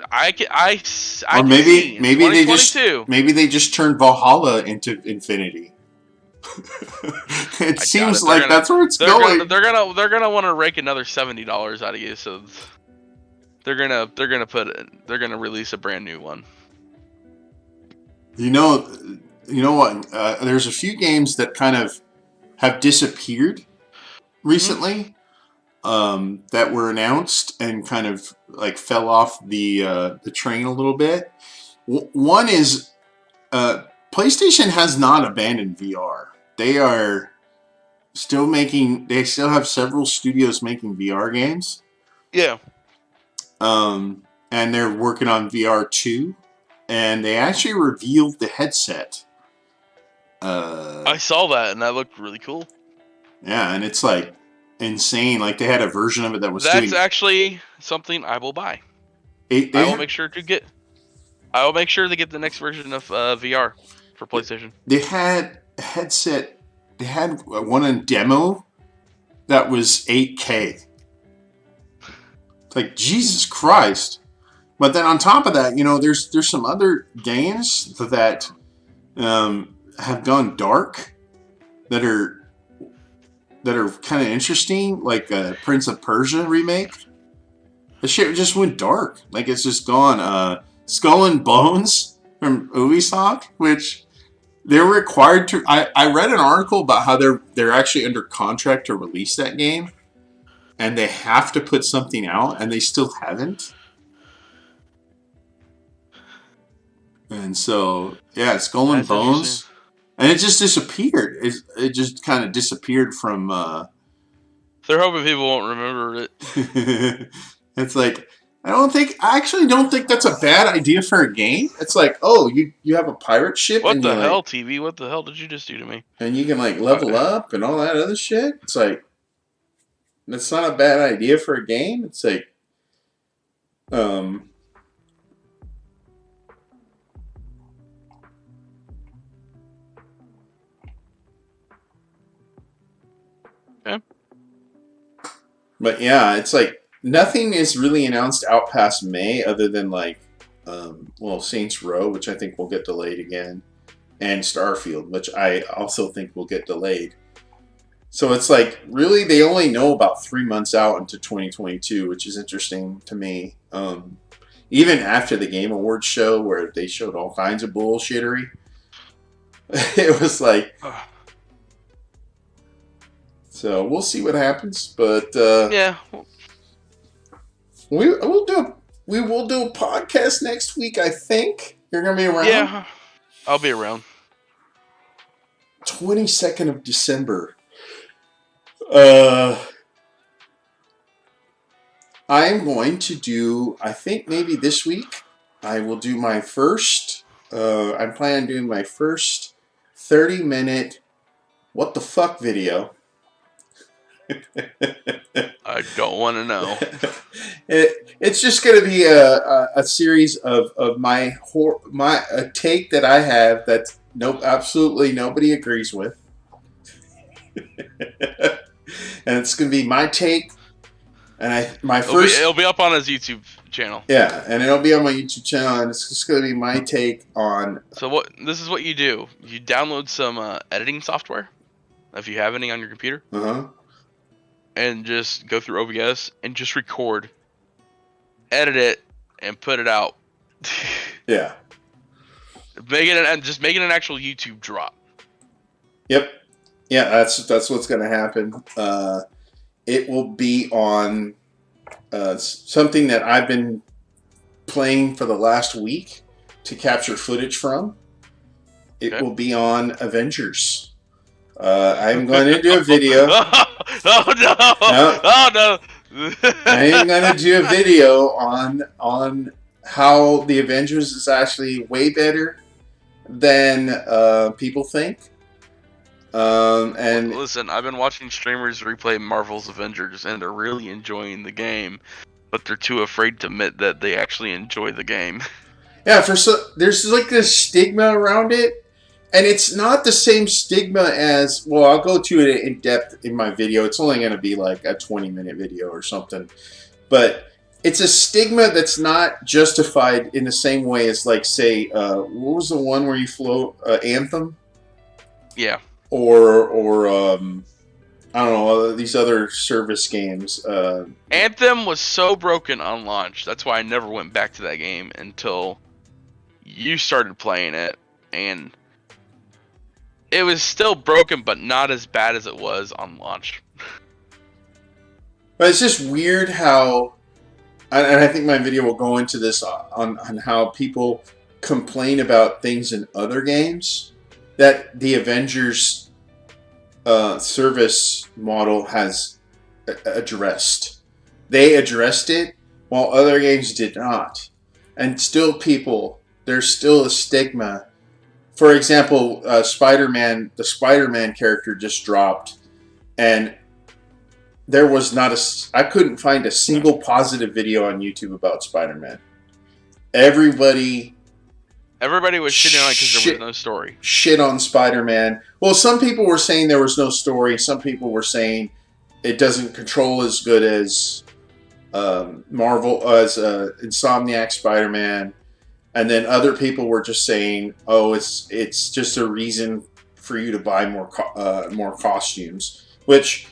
Or maybe they just turned Valhalla into Infinity. It seems like that's where it's going. They're gonna want to rake another $70 out of you, so they're gonna release a brand new one. You know what? There's a few games that kind of have disappeared recently, that were announced and kind of like fell off the train a little bit. One is PlayStation has not abandoned VR. They are still making. They still have several studios making VR games. Yeah. And they're working on VR 2, and they actually revealed the headset. I saw that, and that looked really cool. Yeah, and it's like insane. Like they had a version of it that was. That's actually something I will buy. I will make sure to get the next version of VR for PlayStation. They had a headset. They had one in demo that was 8K. It's like Jesus Christ. But then on top of that, there's some other games that have gone dark that are kind of interesting, like Prince of Persia remake. The shit just went dark. Like it's just gone. Skull and Bones from Ubisoft, which they're required to. I read an article about how they're actually under contract to release that game, and they have to put something out, and they still haven't. And so, yeah, Skull and Bones, and it just disappeared. It just kind of disappeared from. They're hoping people won't remember it. It's like I actually don't think that's a bad idea for a game. It's like, oh, you have a pirate ship. What the hell, TV? What the hell did you just do to me? And you can like level up and all that other shit. It's like that's not a bad idea for a game. It's like, Yeah. But yeah, it's like nothing is really announced out past May other than like, Saints Row, which I think will get delayed again, and Starfield, which I also think will get delayed. So it's like, really, they only know about 3 months out into 2022, which is interesting to me. Even after the Game Awards show where they showed all kinds of bullshittery, it was like... So we'll see what happens, but yeah, we will do a podcast next week. I think you're gonna be around. Yeah, I'll be around. 22nd of December. I'm going to do. I think maybe this week I will do my first. I plan on doing my first 30-minute what the fuck video. I don't want to know. It's just going to be a series of my take that I have that absolutely nobody agrees with, and it's going to be my take. And it'll be up on his YouTube channel. Yeah, and it'll be on my YouTube channel, and it's just going to be my take on. So this is what you do: you download some editing software, if you have any on your computer. And just go through OBS and just record, edit it, and put it out. Yeah. Make it an actual YouTube drop. Yep. Yeah, that's what's gonna happen. It will be on something that I've been playing for the last week to capture footage from. It will be on Avengers. I'm going to do a video. Oh no! Oh no! I am going to do a video on how the Avengers is actually way better than people think. And listen, I've been watching streamers replay Marvel's Avengers, and they're really enjoying the game, but they're too afraid to admit that they actually enjoy the game. yeah, there's like this stigma around it. And it's not the same stigma as, well, I'll go to it in depth in my video. It's only going to be like a 20-minute video or something. But it's a stigma that's not justified in the same way as, like, say, what was the one where you float? Anthem? Yeah. Or I don't know, these other service games. Anthem was so broken on launch. That's why I never went back to that game until you started playing it. And it was still broken, but not as bad as it was on launch. But it's just weird how, and I think my video will go into this on how people complain about things in other games that the Avengers service model has addressed. They addressed it while other games did not. And still there's still a stigma. For example, Spider-Man, the Spider-Man character just dropped, and there was I couldn't find a single positive video on YouTube about Spider-Man. Everybody was shitting on it because there was no story. Shit on Spider-Man. Well, some people were saying there was no story. Some people were saying it doesn't control as good as Marvel, as Insomniac Spider-Man. And then other people were just saying, "Oh, it's just a reason for you to buy more costumes." Which,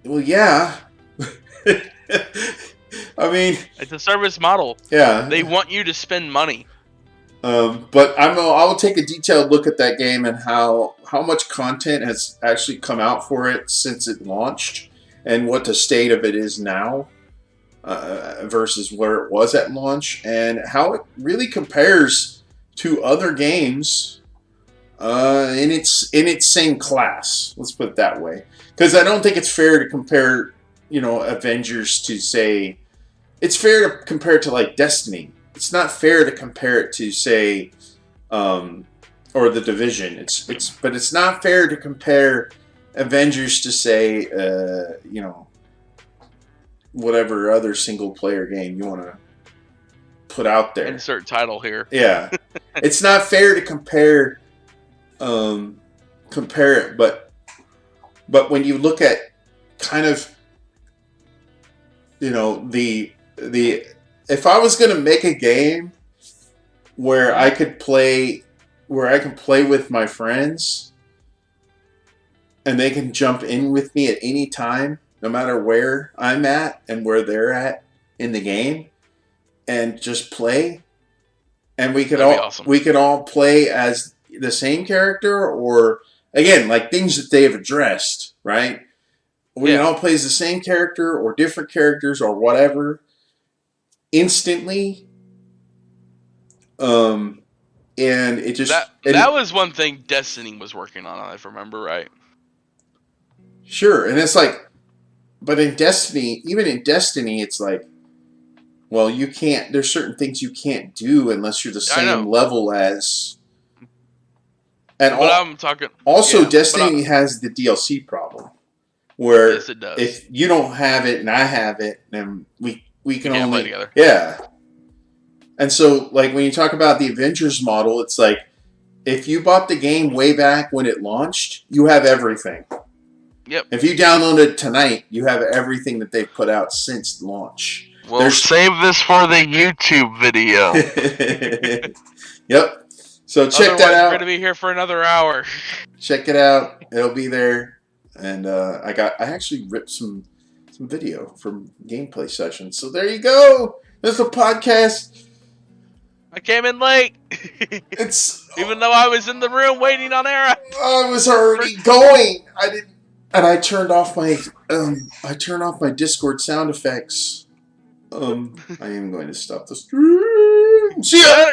well, yeah. I mean, it's a service model. Yeah, they want you to spend money. But I will take a detailed look at that game and how much content has actually come out for it since it launched, and what the state of it is now. Versus where it was at launch, and how it really compares to other games in its same class. Let's put it that way, because I don't think it's fair to compare, Avengers to, say, it's fair to compare it to like Destiny. It's not fair to compare it to, say, or The Division. But it's not fair to compare Avengers to, say, whatever other single player game you want to put out there. Insert title here. Yeah. It's not fair to compare it, but when you look at kind of, the if I was going to make a game where I can play with my friends and they can jump in with me at any time, no matter where I'm at and where they're at in the game, and just play, and we could all play as the same character, or again, like things that they have addressed, right? We can all play as the same character or different characters or whatever instantly. And it just that was one thing Destiny was working on, if I remember right. Sure, and it's like. But in Destiny, even in Destiny, it's like, well, you can't. There's certain things you can't do unless you're the same level as. And I'm talking. Also, Destiny has the DLC problem, where yes, it does. If you don't have it and I have it, then we can only play together. Yeah. And so, like when you talk about the Avengers model, it's like if you bought the game way back when it launched, you have everything. Yep. If you download it tonight, you have everything that they've put out since launch. We'll save this for the YouTube video. Yep. So check that out. We're going to be here for another hour. Check it out. It'll be there. And I actually ripped some video from gameplay sessions. So there you go. There's a podcast. I came in late. Even though I was in the room waiting on Era. I was already going. I turned off my Discord sound effects I am going to stop the stream. See ya!